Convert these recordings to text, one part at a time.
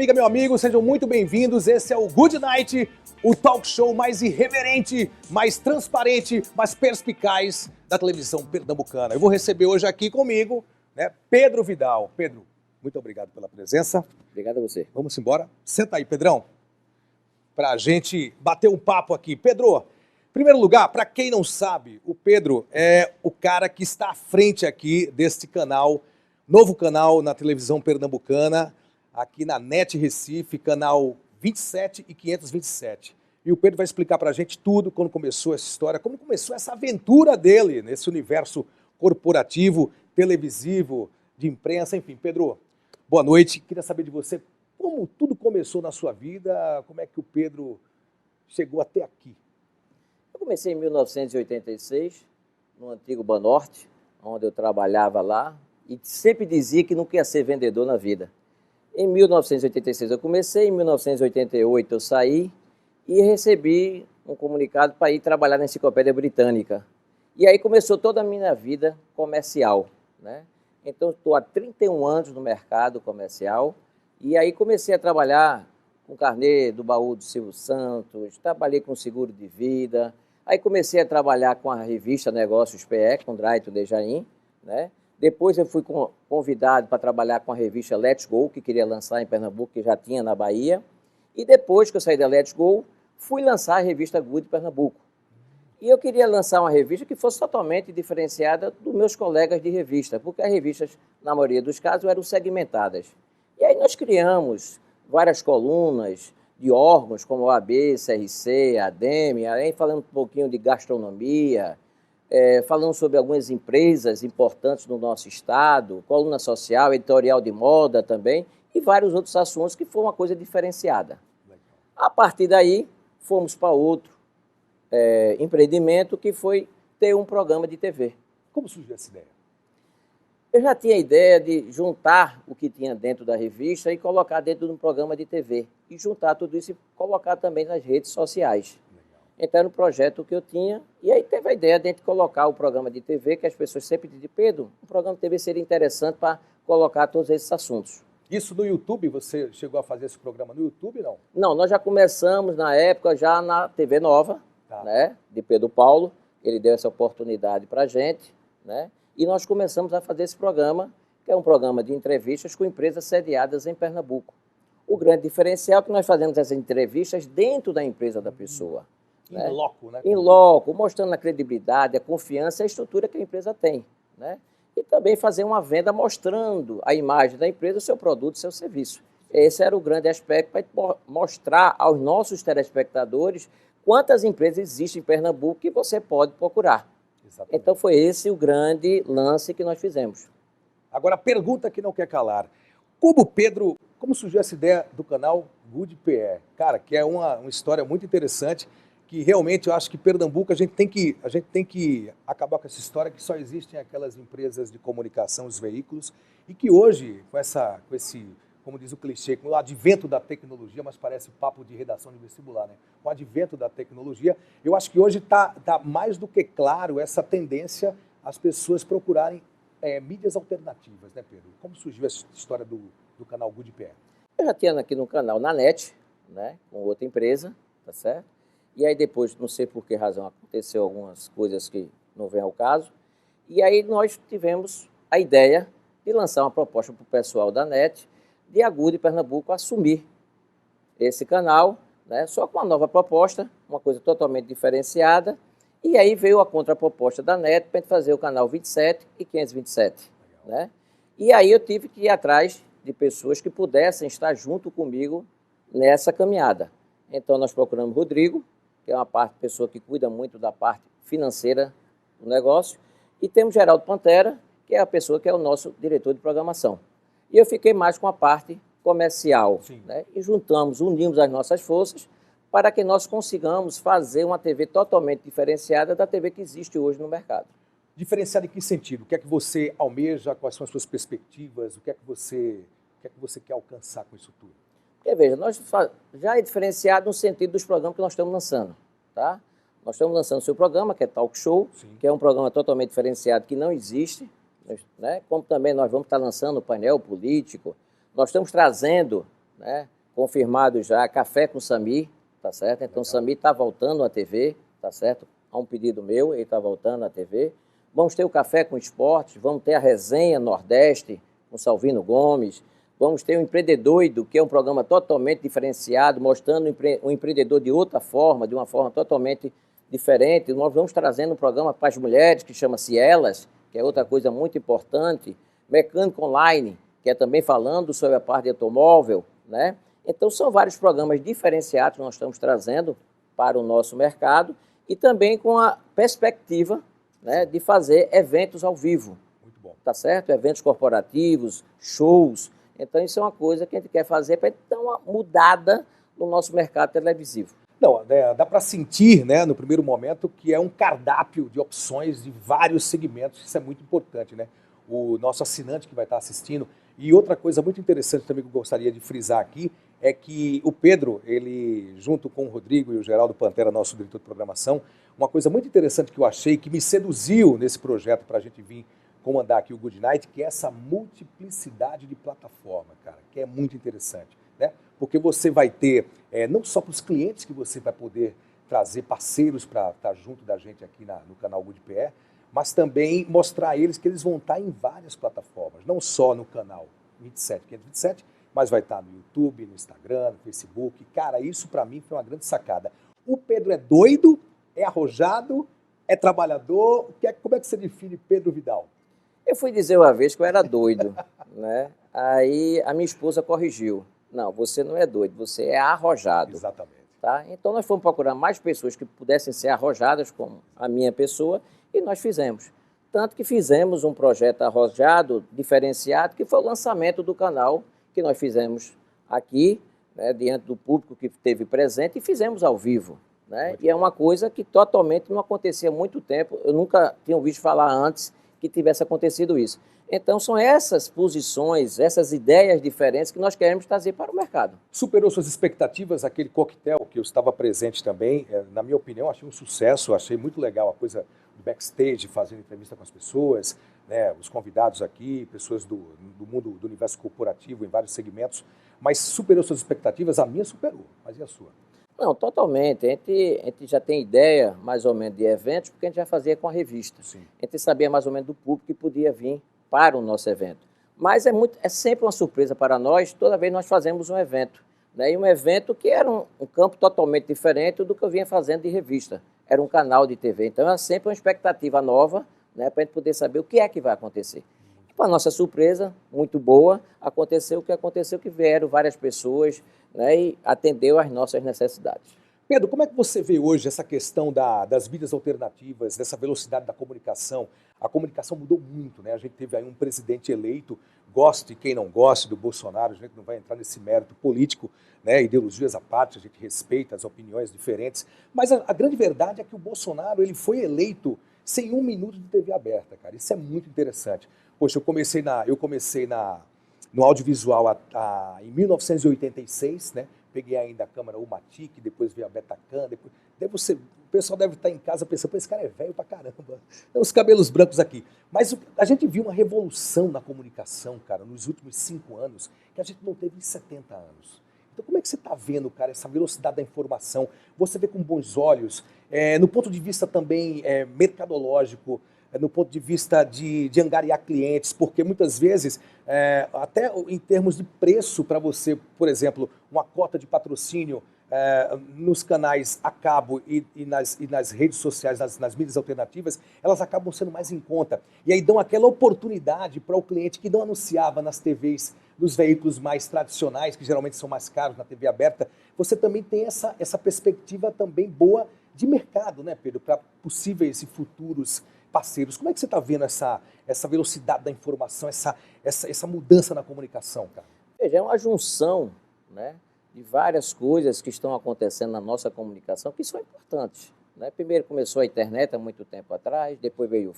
amiga, meu amigo, sejam muito bem-vindos. Esse é o Good Night, o talk show mais irreverente, mais transparente, mais perspicaz da televisão pernambucana. Eu vou receber hoje aqui comigo, né, Pedro Vidal. Pedro, muito obrigado pela presença. Obrigado a você. Vamos embora. Senta aí, Pedrão, pra gente bater um papo aqui. Pedro, em primeiro lugar, para quem não sabe, o Pedro é o cara que está à frente aqui deste canal, novo canal na televisão pernambucana, aqui na NET Recife, canal 27 e 527. E o Pedro vai explicar pra gente tudo, quando começou essa história, como começou essa aventura dele nesse universo corporativo, televisivo, de imprensa, enfim. Pedro, boa noite. Queria saber de você como tudo começou na sua vida, como é que o Pedro chegou até aqui? Eu comecei em 1986, no antigo Banorte, onde eu trabalhava lá, e sempre dizia que não queria ser vendedor na vida. Em 1986 eu comecei, em 1988 eu saí e recebi um comunicado para ir trabalhar na Enciclopédia Britânica. E aí começou toda a minha vida comercial, né? Então estou há 31 anos no mercado comercial e aí comecei a trabalhar com carnê do baú do Silvio Santos, trabalhei com seguro de vida, aí comecei a trabalhar com a revista Negócios PE, com Draito Dejaim, né? Depois eu fui convidado para trabalhar com a revista Let's Go, que queria lançar em Pernambuco, que já tinha na Bahia. E depois que eu saí da Let's Go, fui lançar a revista Good Pernambuco. E eu queria lançar uma revista que fosse totalmente diferenciada dos meus colegas de revista, porque as revistas, na maioria dos casos, eram segmentadas. E aí nós criamos várias colunas de órgãos, como o AB, CRC, ADEME, aí falando um pouquinho de gastronomia, falando sobre algumas empresas importantes no nosso estado, coluna social, editorial de moda também, e vários outros assuntos que foi uma coisa diferenciada. A partir daí, fomos para outro empreendimento, que foi ter um programa de TV. Como surgiu essa ideia? Eu já tinha a ideia de juntar o que tinha dentro da revista e colocar dentro de um programa de TV. E juntar tudo isso e colocar também nas redes sociais. Então, era um projeto que eu tinha, e aí teve a ideia de a gente colocar o programa de TV, que as pessoas sempre dizem, Pedro, um programa de TV seria interessante para colocar todos esses assuntos. Isso no YouTube? Você chegou a fazer esse programa no YouTube, não? Não, nós já começamos na época, já na TV Nova, né, de Pedro Paulo, ele deu essa oportunidade para a gente, né, e nós começamos a fazer esse programa, que é um programa de entrevistas com empresas sediadas em Pernambuco. O grande diferencial é que nós fazemos essas entrevistas dentro da empresa da pessoa. Em loco, né? Em loco, mostrando a credibilidade, a confiança e a estrutura que a empresa tem, né? E também fazer uma venda mostrando a imagem da empresa, o seu produto, o seu serviço. Esse era o grande aspecto para mostrar aos nossos telespectadores quantas empresas existem em Pernambuco que você pode procurar. Exatamente. Então foi esse o grande lance que nós fizemos. Agora, a pergunta que não quer calar. Como surgiu essa ideia do canal Good PE? Cara, que é uma história muito interessante, que realmente eu acho que Pernambuco a gente tem que acabar com essa história que só existem aquelas empresas de comunicação, os veículos, e que hoje, com esse, como diz o clichê, com o advento da tecnologia, mas parece papo de redação de vestibular, né? Com o advento da tecnologia, eu acho que hoje tá mais do que claro essa tendência as pessoas procurarem mídias alternativas, né, Pedro? Como surgiu essa história do canal Good PE? Eu já tinha aqui no canal na NET, né, com outra empresa, tá certo? E aí depois, não sei por que razão, aconteceu algumas coisas que não vêm ao caso. E aí nós tivemos a ideia de lançar uma proposta para o pessoal da NET de a Good Pernambuco assumir esse canal, né, só com uma nova proposta, uma coisa totalmente diferenciada. E aí veio a contraproposta da NET para a gente fazer o canal 27 e 527. Né? E aí eu tive que ir atrás de pessoas que pudessem estar junto comigo nessa caminhada. Então nós procuramos Rodrigo, que é uma pessoa que cuida muito da parte financeira do negócio, e temos Geraldo Pantera, que é a pessoa que é o nosso diretor de programação. E eu fiquei mais com a parte comercial, né? E unimos as nossas forças para que nós consigamos fazer uma TV totalmente diferenciada da TV que existe hoje no mercado. Diferenciada em que sentido? O que é que você almeja? Quais são as suas perspectivas? O que é que você quer alcançar com isso tudo? Porque, veja, já é diferenciado no sentido dos programas que nós estamos lançando, tá? Nós estamos lançando o seu programa, que é Talk Show, que é um programa totalmente diferenciado, que não existe, né? Como também nós vamos estar lançando o painel político. Nós estamos trazendo, né, confirmado já Café com Sami, tá certo? Então, o Sami está voltando à TV, tá certo? Há um pedido meu, ele está voltando à TV. Vamos ter o Café com Esportes, vamos ter a Resenha Nordeste com Salvino Gomes, vamos ter o Empreendedoido, que é um programa totalmente diferenciado, mostrando o empreendedor de outra forma, de uma forma totalmente diferente. Nós vamos trazendo um programa para as mulheres, que chama-se Elas, que é outra coisa muito importante. Mecânico Online, que é também falando sobre a parte de automóvel, né? Então, são vários programas diferenciados que nós estamos trazendo para o nosso mercado e também com a perspectiva, né, de fazer eventos ao vivo. Muito bom. Tá certo? Eventos corporativos, shows. Então, isso é uma coisa que a gente quer fazer para dar uma mudada no nosso mercado televisivo. Não, dá para sentir, né, no primeiro momento, que é um cardápio de opções de vários segmentos. Isso é muito importante, né? O nosso assinante que vai estar assistindo. E outra coisa muito interessante também que eu gostaria de frisar aqui é que o Pedro, ele, junto com o Rodrigo e o Geraldo Pantera, nosso diretor de programação, uma coisa muito interessante que eu achei, que me seduziu nesse projeto para a gente vir comandar aqui o Good Night, que é essa multiplicidade de plataforma, cara, que é muito interessante, né? Porque você vai ter, não só para os clientes que você vai poder trazer parceiros para estar junto da gente aqui no canal Good PR, mas também mostrar a eles que eles vão estar em várias plataformas, não só no canal 27527, mas vai estar no YouTube, no Instagram, no Facebook. Cara, isso para mim foi uma grande sacada. O Pedro é doido, é arrojado, é trabalhador. Como é que você define Pedro Vidal? Eu fui dizer uma vez que eu era doido, né? Aí a minha esposa corrigiu. Não, você não é doido, você é arrojado. Exatamente. Tá? Então nós fomos procurar mais pessoas que pudessem ser arrojadas como a minha pessoa e nós fizemos. Tanto que fizemos um projeto arrojado, diferenciado, que foi o lançamento do canal que nós fizemos aqui, né, diante do público que esteve presente e fizemos ao vivo. Né? E é uma coisa que totalmente não acontecia há muito tempo. Eu nunca tinha ouvido falar antes que tivesse acontecido isso. Então, são essas posições, essas ideias diferentes que nós queremos trazer para o mercado. Superou suas expectativas aquele coquetel que eu estava presente também? Na minha opinião, achei um sucesso, achei muito legal a coisa do backstage, fazendo entrevista com as pessoas, né, os convidados aqui, pessoas do mundo, do universo corporativo, em vários segmentos. Mas superou suas expectativas? A minha superou, mas e a sua? Não, totalmente. A gente já tem ideia, mais ou menos, de eventos, porque a gente já fazia com a revista. Sim. A gente sabia mais ou menos do público que podia vir para o nosso evento. Mas é sempre uma surpresa para nós, toda vez nós fazemos um evento. Né? E um evento que era um campo totalmente diferente do que eu vinha fazendo de revista. Era um canal de TV. Então, é sempre uma expectativa nova, né, para a gente poder saber o que é que vai acontecer. E, para nossa surpresa, muito boa, aconteceu o que aconteceu, que vieram várias pessoas, né, e atendeu às nossas necessidades. Pedro, como é que você vê hoje essa questão das mídias alternativas, dessa velocidade da comunicação? A comunicação mudou muito, né? A gente teve aí um presidente eleito, goste quem não goste do Bolsonaro, a gente não vai entrar nesse mérito político, né? Ideologias à parte, a gente respeita as opiniões diferentes, mas a grande verdade é que o Bolsonaro ele foi eleito sem um minuto de TV aberta, cara. Isso é muito interessante. Poxa, eu comecei no audiovisual em 1986, né? Peguei ainda a câmera Umatic, depois veio a Betacam, o pessoal deve estar em casa pensando, esse cara é velho pra caramba, tem os cabelos brancos aqui. Mas a gente viu uma revolução na comunicação, cara, nos últimos 5 anos, que a gente não teve em 70 anos. Então como é que você está vendo, cara, essa velocidade da informação? Você vê com bons olhos, no ponto de vista também mercadológico, no ponto de vista de angariar clientes, porque muitas vezes, até em termos de preço para você, por exemplo, uma cota de patrocínio nos canais a cabo e nas redes sociais, nas mídias alternativas, elas acabam sendo mais em conta. E aí dão aquela oportunidade para o cliente que não anunciava nas TVs, nos veículos mais tradicionais, que geralmente são mais caros na TV aberta. Você também tem essa perspectiva também boa de mercado, né, Pedro, para possíveis e futuros parceiros. Como é que você está vendo essa velocidade da informação, essa mudança na comunicação, cara? Veja, é uma junção, né, de várias coisas que estão acontecendo na nossa comunicação que são importantes. Né? Primeiro começou a internet há muito tempo atrás, depois veio o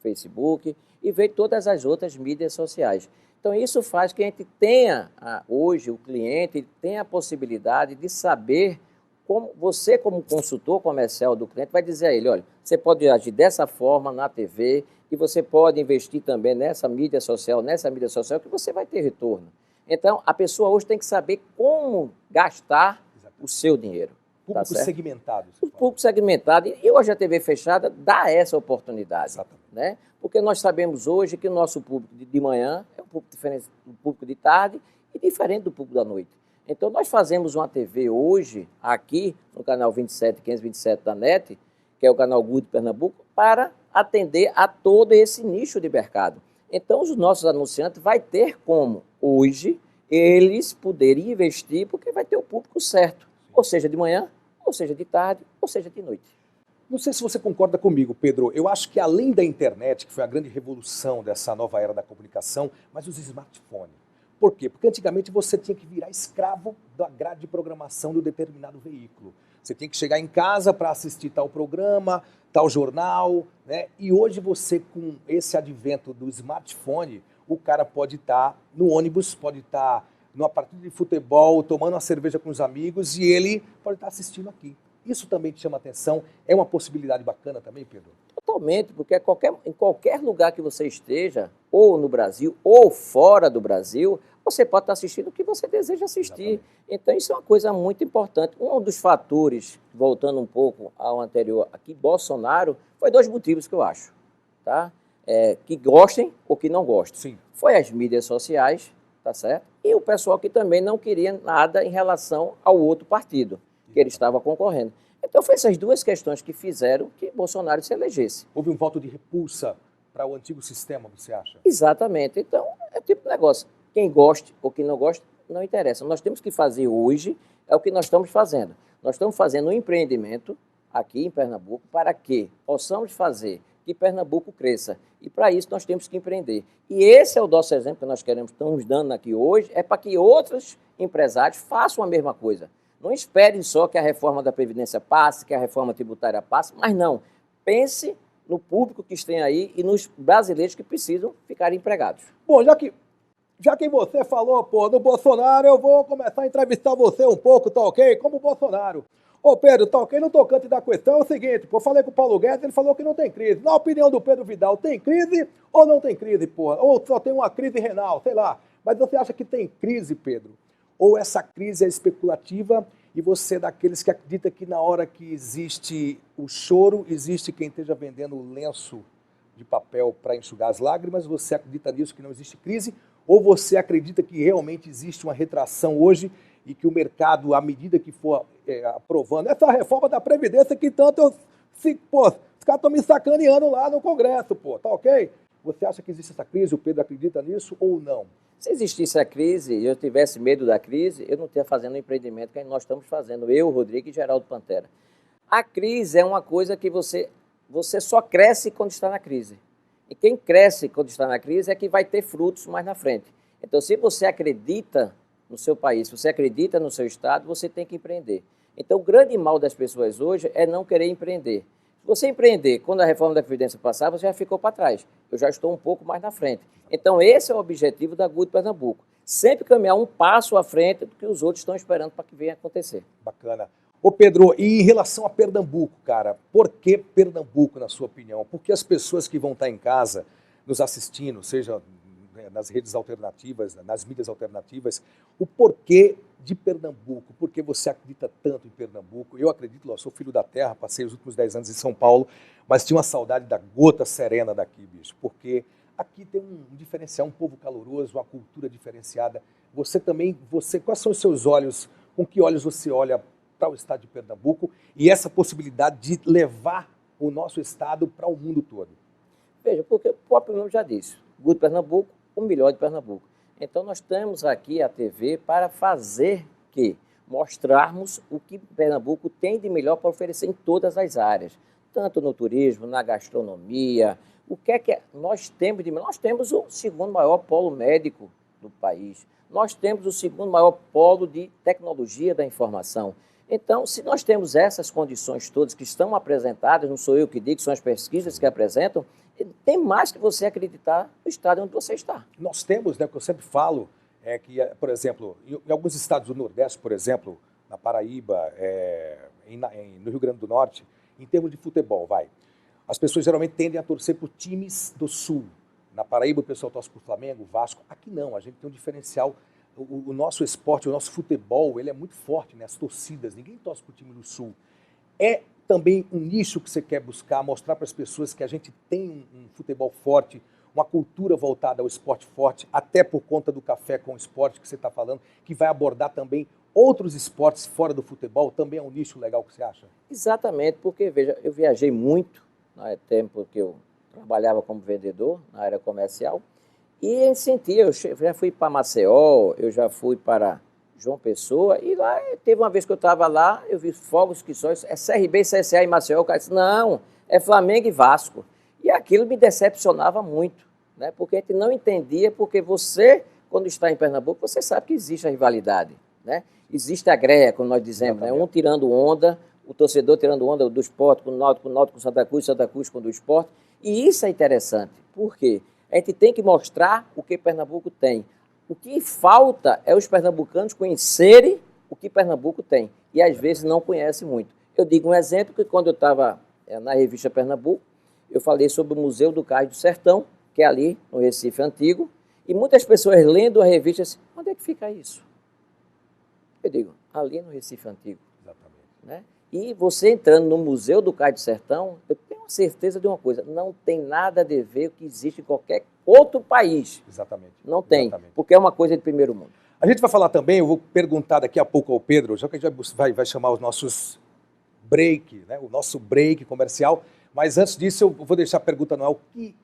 Facebook e veio todas as outras mídias sociais. Então isso faz que a gente tenha, hoje, o cliente tenha a possibilidade de saber como você, como consultor comercial do cliente, vai dizer a ele, olha, você pode agir dessa forma na TV e você pode investir também nessa mídia social que você vai ter retorno. Então, a pessoa hoje tem que saber como gastar o seu dinheiro. Público segmentado. O público segmentado. E hoje a TV fechada dá essa oportunidade. Exatamente. Né? Porque nós sabemos hoje que o nosso público de manhã é um público diferente do público de tarde e diferente do público da noite. Então, nós fazemos uma TV hoje, aqui, no canal 27, 527 da NET, que é o canal Good Pernambuco, para atender a todo esse nicho de mercado. Então, os nossos anunciantes vão ter como, hoje, eles poderem investir, porque vai ter o público certo. Ou seja, de manhã, ou seja, de tarde, ou seja, de noite. Não sei se você concorda comigo, Pedro. Eu acho que além da internet, que foi a grande revolução dessa nova era da comunicação, mas os smartphones. Por quê? Porque antigamente você tinha que virar escravo da grade de programação de um determinado veículo. Você tinha que chegar em casa para assistir tal programa, tal jornal, né? E hoje você, com esse advento do smartphone, o cara pode estar no ônibus, pode estar numa partida de futebol, tomando uma cerveja com os amigos, e ele pode estar assistindo aqui. Isso também te chama atenção? É uma possibilidade bacana também, Pedro? Totalmente, porque em qualquer lugar que você esteja, ou no Brasil, ou fora do Brasil, você pode estar assistindo o que você deseja assistir. Exatamente. Então, isso é uma coisa muito importante. Um dos fatores, voltando um pouco ao anterior aqui, Bolsonaro, foi 2 motivos que eu acho. Tá? Que gostem ou que não gostem. Sim. Foi as mídias sociais, tá certo? E o pessoal que também não queria nada em relação ao outro partido que ele estava concorrendo. Então, foi essas 2 questões que fizeram que Bolsonaro se elegesse. Houve um voto de repulsa para o antigo sistema, você acha? Exatamente. Então, é tipo de negócio. Quem goste ou quem não goste, não interessa. Nós temos que fazer hoje, é o que nós estamos fazendo. Nós estamos fazendo um empreendimento aqui em Pernambuco para que possamos fazer que Pernambuco cresça. E para isso nós temos que empreender. E esse é o nosso exemplo que nós estamos dando aqui hoje, é para que outros empresários façam a mesma coisa. Não esperem só que a reforma da Previdência passe, que a reforma tributária passe, mas não. Pense no público que tem aí e nos brasileiros que precisam ficar empregados. Bom, já que você falou, no Bolsonaro, eu vou começar a entrevistar você um pouco, tá ok? Como Bolsonaro. Ô Pedro, tá ok? No tocante da questão é o seguinte, eu falei com o Paulo Guedes, ele falou que não tem crise. Na opinião do Pedro Vidal, tem crise ou não tem crise, porra? Ou só tem uma crise renal, sei lá. Mas você acha que tem crise, Pedro? Ou essa crise é especulativa e você é daqueles que acredita que na hora que existe o choro, existe quem esteja vendendo o lenço de papel para enxugar as lágrimas? Você acredita nisso, que não existe crise? Ou você acredita que realmente existe uma retração hoje e que o mercado, à medida que for aprovando essa reforma da Previdência, que tanto os caras estão me sacaneando lá no Congresso, tá ok? Você acha que existe essa crise? O Pedro acredita nisso ou não? Se existisse a crise e eu tivesse medo da crise, eu não estaria fazendo o empreendimento que nós estamos fazendo, eu, Rodrigo e Geraldo Pantera. A crise é uma coisa que você só cresce quando está na crise. E quem cresce quando está na crise é que vai ter frutos mais na frente. Então, se você acredita no seu país, se você acredita no seu estado, você tem que empreender. Então, o grande mal das pessoas hoje é não querer empreender. Se você empreender, quando a reforma da Previdência passar, você já ficou para trás. Eu já estou um pouco mais na frente. Então, esse é o objetivo da Good Pernambuco. Sempre caminhar um passo à frente do que os outros estão esperando para que venha acontecer. Bacana. Ô Pedro, e em relação a Pernambuco, cara, por que Pernambuco, na sua opinião? Porque as pessoas que vão estar em casa nos assistindo, seja nas redes alternativas, nas mídias alternativas, o porquê de Pernambuco? Por que você acredita tanto em Pernambuco? Eu acredito, eu sou filho da terra, passei os últimos 10 anos em São Paulo, mas tinha uma saudade da gota serena daqui, bicho, porque aqui tem um diferencial, um povo caloroso, uma cultura diferenciada. Você também, quais são os seus olhos, com que olhos você olha para o estado de Pernambuco e essa possibilidade de levar o nosso estado para o mundo todo? Veja, porque o próprio nome já disse, Good Pernambuco, o melhor de Pernambuco. Então, nós temos aqui a TV para fazer mostrarmos o que Pernambuco tem de melhor para oferecer em todas as áreas, tanto no turismo, na gastronomia. O que é que nós temos de melhor? Nós temos o segundo maior polo médico do país. Nós temos o segundo maior polo de tecnologia da informação. Então, se nós temos essas condições todas que estão apresentadas, não sou eu que digo, são as pesquisas que apresentam, tem mais que você acreditar no estado onde você está. Nós temos, né, o que eu sempre falo, é que, por exemplo, em alguns estados do Nordeste, por exemplo, na Paraíba, no Rio Grande do Norte, em termos de futebol, as pessoas geralmente tendem a torcer por times do Sul. Na Paraíba o pessoal torce por Flamengo, Vasco. Aqui não, a gente tem um diferencial o nosso esporte, o nosso futebol, ele é muito forte, né? As torcidas, ninguém torce para o time do Sul. É também um nicho que você quer buscar, mostrar para as pessoas que a gente tem um futebol forte, uma cultura voltada ao esporte forte, até por conta do Café com Esporte que você está falando, que vai abordar também outros esportes fora do futebol, também é um nicho legal que você acha? Exatamente, porque, veja, eu viajei muito, no tempo que eu trabalhava como vendedor, na área comercial, e sentia, eu já fui para Maceió, eu já fui para João Pessoa, e lá teve uma vez que eu estava lá, eu vi fogos que só, é CRB e CSA em Maceió, o cara disse, não, é Flamengo e Vasco. E aquilo me decepcionava muito, né? Porque a gente não entendia, porque você, quando está em Pernambuco, você sabe que existe a rivalidade, né? Existe a greia, como nós dizemos, né? Um tirando onda, o torcedor tirando onda do Sport com o Náutico com Santa Cruz com o do Sport, e isso é interessante, por quê? A gente tem que mostrar o que Pernambuco tem. O que falta é os pernambucanos conhecerem o que Pernambuco tem. E às vezes não conhecem muito. Eu digo um exemplo que quando eu estava na revista Pernambuco, eu falei sobre o Museu do Cais do Sertão, que é ali no Recife Antigo, e muitas pessoas lendo a revista dizem, onde é que fica isso? Eu digo, ali no Recife Antigo. Exatamente. Né? E você entrando no Museu do Cais do Sertão, eu tenho certeza de uma coisa, não tem nada a ver com o que existe em qualquer outro país. Exatamente. Não tem, Exatamente. porque é uma coisa de primeiro mundo. A gente vai falar também, eu vou perguntar daqui a pouco ao Pedro, já que a gente vai chamar os nossos break, né, o nosso break comercial, mas antes disso eu vou deixar a pergunta no ar, o que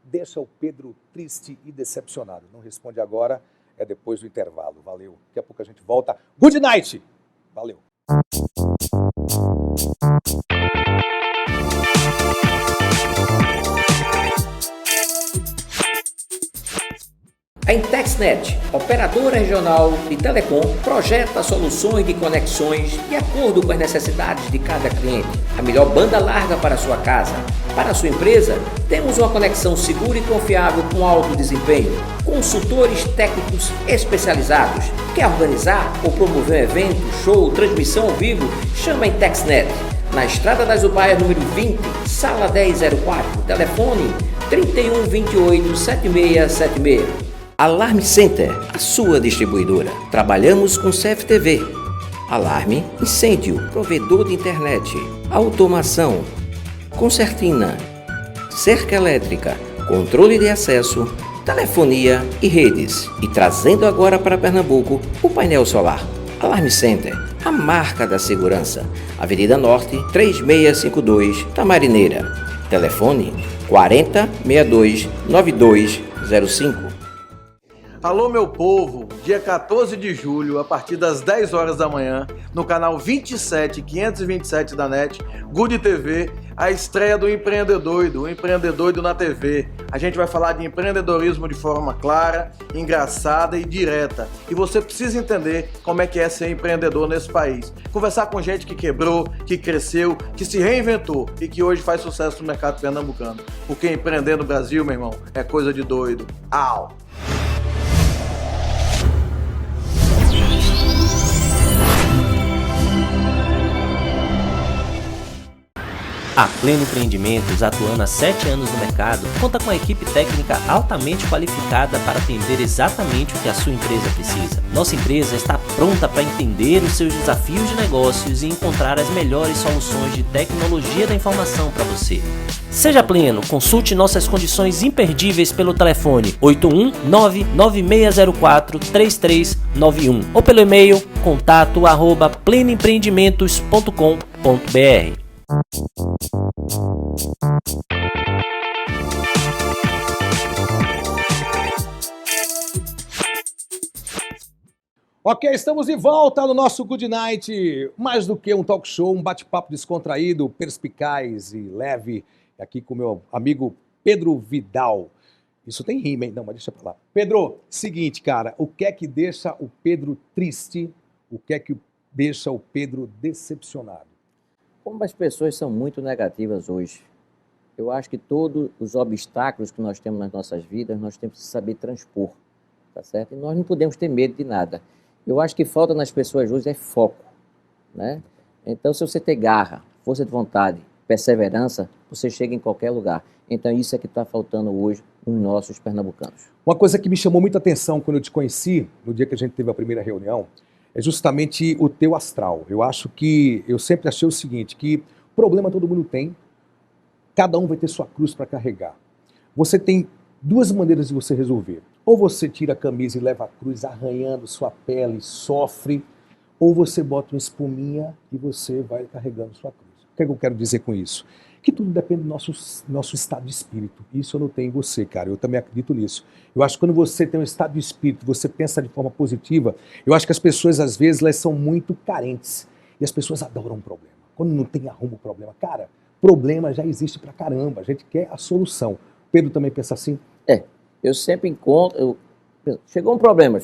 deixa o Pedro triste e decepcionado? Não responde agora, é depois do intervalo. Valeu. Daqui a pouco a gente volta. Good night! Valeu. A Intexnet, operadora regional de telecom, projeta soluções de conexões de acordo com as necessidades de cada cliente. A melhor banda larga para a sua casa. Para a sua empresa, temos uma conexão segura e confiável com alto desempenho. Consultores técnicos especializados. Quer organizar ou promover um evento, show, transmissão ao vivo? Chama a Intexnet. Na Estrada das Ubaias, número 20, sala 1004, telefone 3128 7676. Alarme Center, a sua distribuidora. Trabalhamos com CFTV. Alarme, incêndio, provedor de internet, automação, concertina, cerca elétrica, controle de acesso, telefonia e redes. E trazendo agora para Pernambuco o painel solar. Alarme Center, a marca da segurança. Avenida Norte, 3652, Tamarineira. Telefone 4062 9205. Alô, meu povo, dia 14 de julho, a partir das 10 horas da manhã, no canal 27527 da NET, Good TV, a estreia do Empreendedoido, o Empreendedoido na TV. A gente vai falar de empreendedorismo de forma clara, engraçada e direta. E você precisa entender como é que é ser empreendedor nesse país. Conversar com gente que quebrou, que cresceu, que se reinventou e que hoje faz sucesso no mercado pernambucano. Porque empreender no Brasil, meu irmão, é coisa de doido. Au! A Pleno Empreendimentos, atuando há 7 anos no mercado, conta com a equipe técnica altamente qualificada para atender exatamente o que a sua empresa precisa. Nossa empresa está pronta para entender os seus desafios de negócios e encontrar as melhores soluções de tecnologia da informação para você. Seja Pleno, consulte nossas condições imperdíveis pelo telefone 81996043391 ou pelo e-mail contato@plenoempreendimentos.com.br. Ok, estamos de volta no nosso Good Night. Mais do que um talk show, um bate-papo descontraído, perspicaz e leve, aqui com meu amigo Pedro Vidal. Isso tem rima, hein? Não, mas deixa pra lá. Pedro, seguinte, cara, o que é que deixa o Pedro triste? O que é que deixa o Pedro decepcionado? Como as pessoas são muito negativas hoje, eu acho que todos os obstáculos que nós temos nas nossas vidas, nós temos que saber transpor, tá certo? E nós não podemos ter medo de nada. Eu acho que falta nas pessoas hoje é foco, né? Então, se você ter garra, força de vontade, perseverança, você chega em qualquer lugar. Então isso é que está faltando hoje nos nossos pernambucanos. Uma coisa que me chamou muita atenção quando eu te conheci, no dia que a gente teve a primeira reunião, é justamente o teu astral. Eu sempre achei o seguinte, que problema todo mundo tem, cada um vai ter sua cruz para carregar. Você tem duas maneiras de você resolver. Ou você tira a camisa e leva a cruz arranhando sua pele, sofre, ou você bota uma espuminha e você vai carregando sua cruz. O que é que eu quero dizer com isso? Que tudo depende do nosso estado de espírito. Isso eu notei em você, cara. Eu também acredito nisso. Eu acho que quando você tem um estado de espírito, você pensa de forma positiva, eu acho que as pessoas, às vezes, elas são muito carentes. E as pessoas adoram um problema. Quando não tem, arruma o problema. Cara, problema já existe pra caramba. A gente quer a solução. Pedro também pensa assim? Eu sempre encontro... Chegou um problema,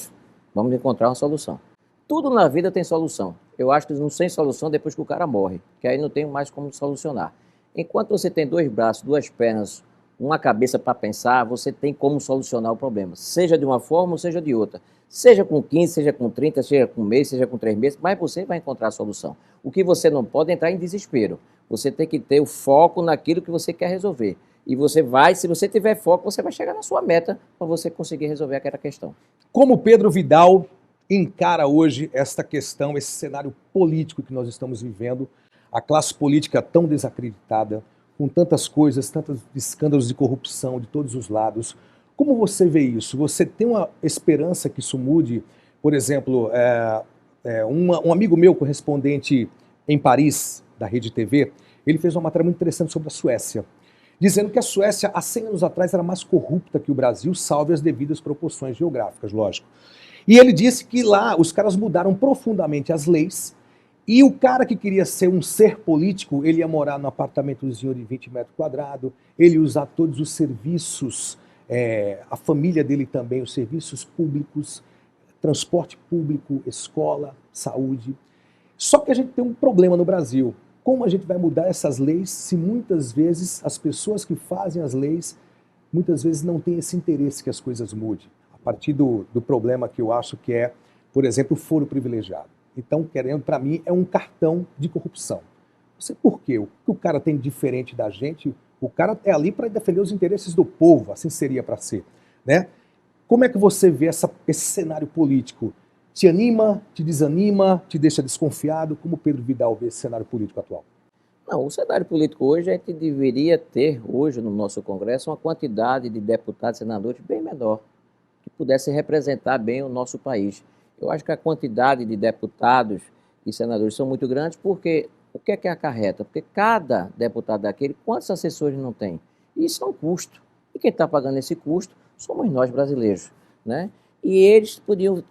vamos encontrar uma solução. Tudo na vida tem solução. Eu acho que não tem solução depois que o cara morre, que aí não tem mais como solucionar. Enquanto você tem dois braços, duas pernas, uma cabeça para pensar, você tem como solucionar o problema. Seja de uma forma ou seja de outra. Seja com 15, seja com 30, seja com um mês, seja com 3 meses, mas você vai encontrar a solução. O que você não pode é entrar em desespero. Você tem que ter o foco naquilo que você quer resolver. E você vai, se você tiver foco, você vai chegar na sua meta para você conseguir resolver aquela questão. Como Pedro Vidal encara hoje esta questão, esse cenário político que nós estamos vivendo, a classe política tão desacreditada, com tantas coisas, tantos escândalos de corrupção de todos os lados. Como você vê isso? Você tem uma esperança que isso mude? Por exemplo, um amigo meu, correspondente em Paris, da Rede TV, ele fez uma matéria muito interessante sobre a Suécia, dizendo que a Suécia, há 100 anos atrás, era mais corrupta que o Brasil, salve as devidas proporções geográficas, lógico. E ele disse que lá os caras mudaram profundamente as leis e o cara que queria ser um ser político, ele ia morar num apartamentozinho de 20 metros quadrados, ele ia usar todos os serviços, a família dele também, os serviços públicos, transporte público, escola, saúde. Só que a gente tem um problema no Brasil. Como a gente vai mudar essas leis se muitas vezes as pessoas que fazem as leis, muitas vezes não têm esse interesse que as coisas mudem? A partir do problema que eu acho que é, por exemplo, o foro privilegiado. Então, para mim, é um cartão de corrupção. Não sei por quê. O que o cara tem de diferente da gente, o cara é ali para defender os interesses do povo, assim seria para ser, né? Como é que você vê esse cenário político? Te anima, te desanima, te deixa desconfiado? Como Pedro Vidal vê esse cenário político atual? Não, o cenário político hoje, a gente deveria ter hoje no nosso Congresso uma quantidade de deputados e senadores bem menor, que pudesse representar bem o nosso país. Eu acho que a quantidade de deputados e senadores são muito grandes, porque o que é acarreta? Porque cada deputado daquele, quantos assessores não tem? Isso é um custo. E quem está pagando esse custo somos nós brasileiros, né? E eles podiam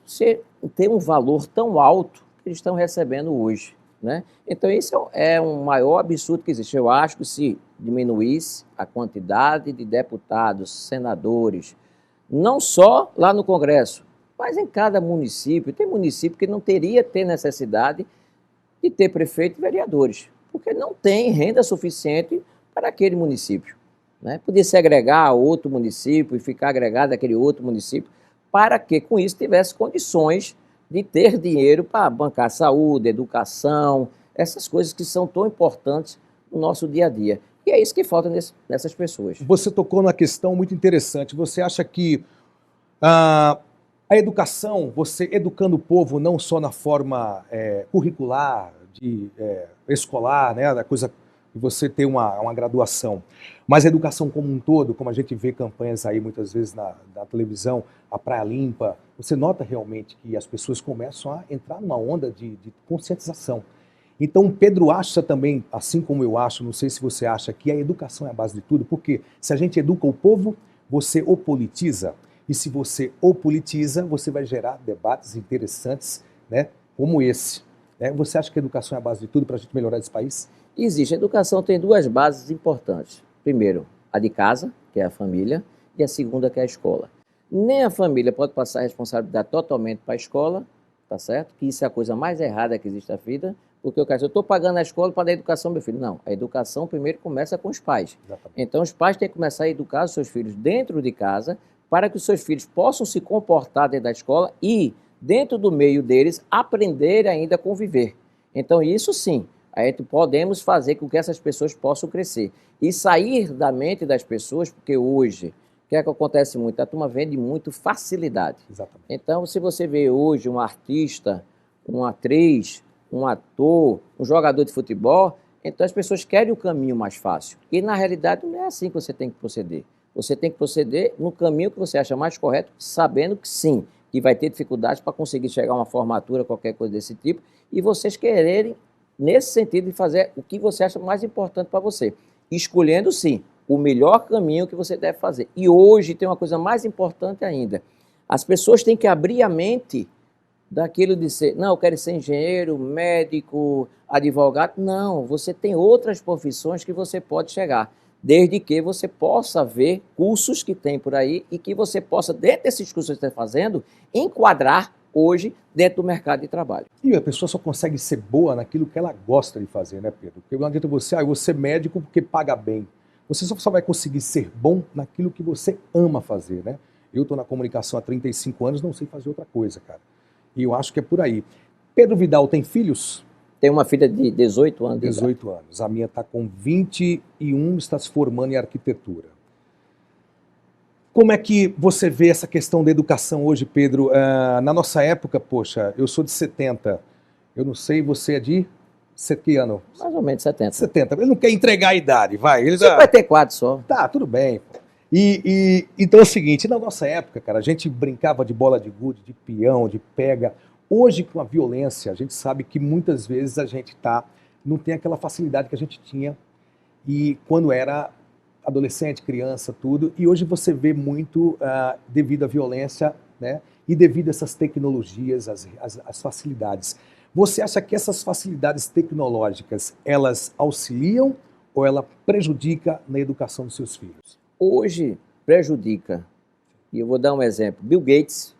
ter um valor tão alto que eles estão recebendo hoje, né? Então, esse é um maior absurdo que existe. Eu acho que se diminuísse a quantidade de deputados, senadores, não só lá no Congresso, mas em cada município. Tem município que não teria ter necessidade de ter prefeito e vereadores, porque não tem renda suficiente para aquele município, né? Podia se agregar a outro município e ficar agregado àquele outro município, para que com isso tivesse condições de ter dinheiro para bancar saúde, educação, essas coisas que são tão importantes no nosso dia a dia. E é isso que falta nessas pessoas. Você tocou numa questão muito interessante. Você acha que a educação, você educando o povo não só na forma curricular, escolar, né, da coisa que você tem uma graduação, mas a educação como um todo, como a gente vê campanhas aí muitas vezes na televisão, a Praia Limpa, você nota realmente que as pessoas começam a entrar numa onda de conscientização. Então, Pedro acha também, assim como eu acho, não sei se você acha, que a educação é a base de tudo, porque se a gente educa o povo, você o politiza. E se você o politiza, você vai gerar debates interessantes, né, como esse. Né? Você acha que a educação é a base de tudo para a gente melhorar esse país? Existe. A educação tem duas bases importantes. Primeiro, a de casa, que é a família, e a segunda, que é a escola. Nem a família pode passar a responsabilidade totalmente para a escola, tá certo? Que isso é a coisa mais errada que existe na vida, porque eu estou pagando a escola para dar educação ao meu filho. Não, a educação primeiro começa com os pais. Exatamente. Então, os pais têm que começar a educar os seus filhos dentro de casa, para que os seus filhos possam se comportar dentro da escola e, dentro do meio deles, aprender ainda a conviver. Então, isso sim, a gente podemos fazer com que essas pessoas possam crescer. E sair da mente das pessoas, porque hoje, o que é que acontece muito? A turma vende muito facilidade. Exatamente. Então, se você vê hoje um artista, uma atriz, um ator, um jogador de futebol, então as pessoas querem o caminho mais fácil. E, na realidade, não é assim que você tem que proceder. Você tem que proceder no caminho que você acha mais correto, sabendo que sim, que vai ter dificuldades para conseguir chegar a uma formatura, qualquer coisa desse tipo, e vocês quererem, nesse sentido, de fazer o que você acha mais importante para você. Escolhendo, sim, o melhor caminho que você deve fazer. E hoje tem uma coisa mais importante ainda. As pessoas têm que abrir a mente daquilo de ser, não, eu quero ser engenheiro, médico, advogado. Não, você tem outras profissões que você pode chegar, desde que você possa ver cursos que tem por aí e que você possa, dentro desses cursos que você está fazendo, enquadrar hoje dentro do mercado de trabalho. E a pessoa só consegue ser boa naquilo que ela gosta de fazer, né, Pedro? Porque não adianta você, eu vou ser médico porque paga bem. Você só vai conseguir ser bom naquilo que você ama fazer, né? Eu estou na comunicação há 35 anos, não sei fazer outra coisa, cara. E eu acho que é por aí. Pedro Vidal tem filhos? Tem uma filha de 18 anos. 18 anos. A minha está com 21, está se formando em arquitetura. Como é que você vê essa questão da educação hoje, Pedro? Na nossa época, poxa, eu sou de 70. Eu não sei, você é de que ano? Mais ou menos 70. 70. Ele não quer entregar a idade, vai. Ele Você vai ter 4 só. Tá, tudo bem. Então é o seguinte, na nossa época, cara, a gente brincava de bola de gude, de peão, de pega. Hoje, com a violência, a gente sabe que muitas vezes a gente não tem aquela facilidade que a gente tinha e quando era adolescente, criança, tudo. E hoje você vê muito devido à violência, né? E devido a essas tecnologias, as facilidades. Você acha que essas facilidades tecnológicas, elas auxiliam ou ela prejudica na educação dos seus filhos? Hoje prejudica. E eu vou dar um exemplo. Bill Gates,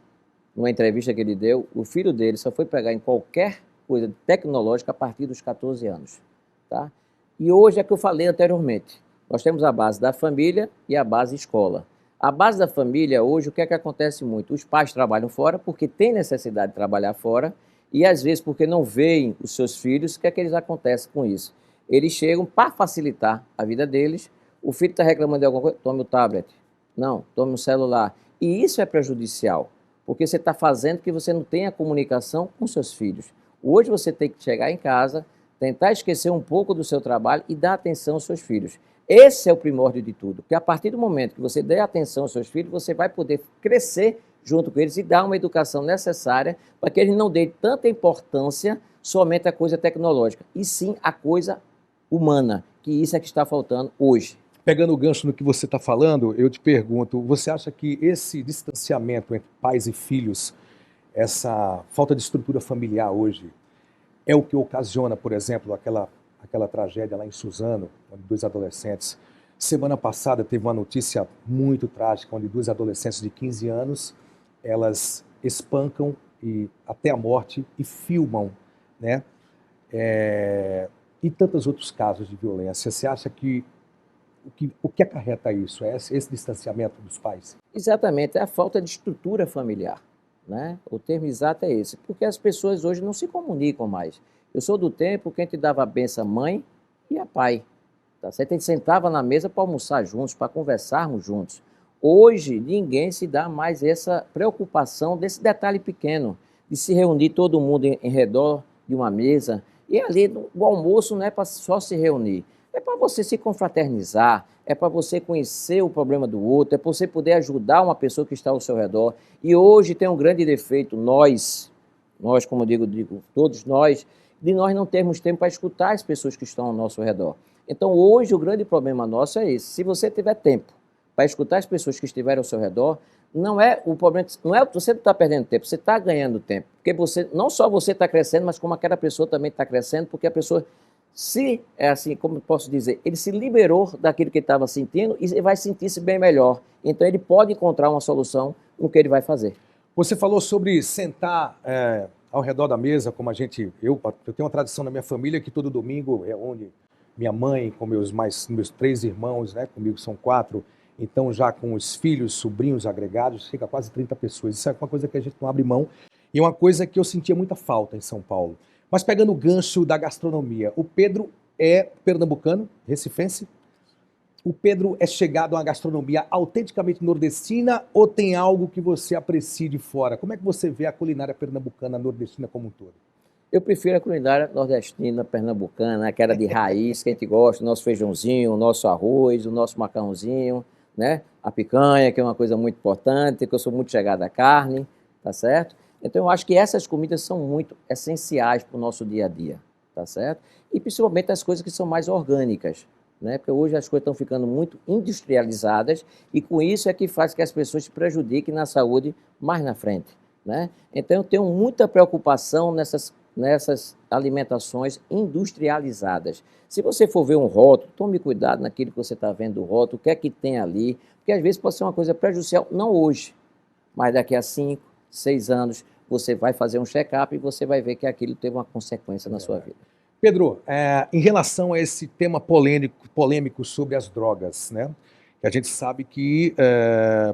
numa entrevista que ele deu, o filho dele só foi pegar em qualquer coisa tecnológica a partir dos 14 anos. Tá? E hoje é que eu falei anteriormente. Nós temos a base da família e a base escola. A base da família, hoje, o que é que acontece muito? Os pais trabalham fora porque tem necessidade de trabalhar fora e, às vezes, porque não veem os seus filhos, o que é que eles acontecem com isso? Eles chegam para facilitar a vida deles. O filho está reclamando de alguma coisa, tome o tablet. Não, tome o celular. E isso é prejudicial, porque você está fazendo que você não tenha comunicação com seus filhos. Hoje você tem que chegar em casa, tentar esquecer um pouco do seu trabalho e dar atenção aos seus filhos. Esse é o primórdio de tudo, porque a partir do momento que você der atenção aos seus filhos, você vai poder crescer junto com eles e dar uma educação necessária para que eles não deem tanta importância somente à coisa tecnológica, e sim à coisa humana, que isso é que está faltando hoje. Pegando o gancho no que você está falando, eu te pergunto, você acha que esse distanciamento entre pais e filhos, essa falta de estrutura familiar hoje, é o que ocasiona, por exemplo, aquela tragédia lá em Suzano, onde 2 adolescentes... Semana passada teve uma notícia muito trágica, onde 2 adolescentes de 15 anos, elas espancam até a morte e filmam, né? E tantos outros casos de violência. Você acha que o que acarreta isso? É esse distanciamento dos pais? Exatamente, é a falta de estrutura familiar, né? O termo exato é esse, porque as pessoas hoje não se comunicam mais. Eu sou do tempo que a gente dava a benção à mãe e a pai. Tá certo? A gente sentava na mesa para almoçar juntos, para conversarmos juntos. Hoje, ninguém se dá mais essa preocupação desse detalhe pequeno, de se reunir todo mundo em redor de uma mesa. E ali, o almoço não é para só se reunir, é para você se confraternizar, é para você conhecer o problema do outro, é para você poder ajudar uma pessoa que está ao seu redor. E hoje tem um grande defeito, nós como eu digo, todos nós, de nós não termos tempo para escutar as pessoas que estão ao nosso redor. Então, hoje, o grande problema nosso é esse. Se você tiver tempo para escutar as pessoas que estiverem ao seu redor, não é o problema, você não está perdendo tempo, você está ganhando tempo. Porque não só você está crescendo, mas como aquela pessoa também está crescendo, porque a pessoa, como posso dizer, ele se liberou daquilo que ele estava sentindo e vai sentir-se bem melhor. Então, ele pode encontrar uma solução no que ele vai fazer. Você falou sobre sentar ao redor da mesa, como eu tenho uma tradição na minha família que todo domingo reúne minha mãe com meus 3 irmãos, né? Comigo são 4, então já com os filhos, sobrinhos agregados, chega a quase 30 pessoas. Isso é uma coisa que a gente não abre mão e é uma coisa que eu sentia muita falta em São Paulo. Mas pegando o gancho da gastronomia, o Pedro é pernambucano, recifense? O Pedro é chegado a uma gastronomia autenticamente nordestina ou tem algo que você aprecie de fora? Como é que você vê a culinária pernambucana, nordestina como um todo? Eu prefiro a culinária nordestina, pernambucana, aquela de raiz, que a gente gosta, o nosso feijãozinho, o nosso arroz, o nosso macarrãozinho, né? A picanha, que é uma coisa muito importante, que eu sou muito chegado à carne, tá certo? Então eu acho que essas comidas são muito essenciais para o nosso dia a dia, tá certo? E principalmente as coisas que são mais orgânicas, né? Porque hoje as coisas estão ficando muito industrializadas e com isso é que faz que as pessoas se prejudiquem na saúde mais na frente, né? Então eu tenho muita preocupação nessas alimentações industrializadas. Se você for ver um rótulo, tome cuidado naquilo que você está vendo do rótulo, o que é que tem ali, porque às vezes pode ser uma coisa prejudicial, não hoje, mas daqui a 5, 6 anos, você vai fazer um check-up e você vai ver que aquilo teve uma consequência na sua vida. Pedro, em relação a esse tema polêmico sobre as drogas, né? A gente sabe que,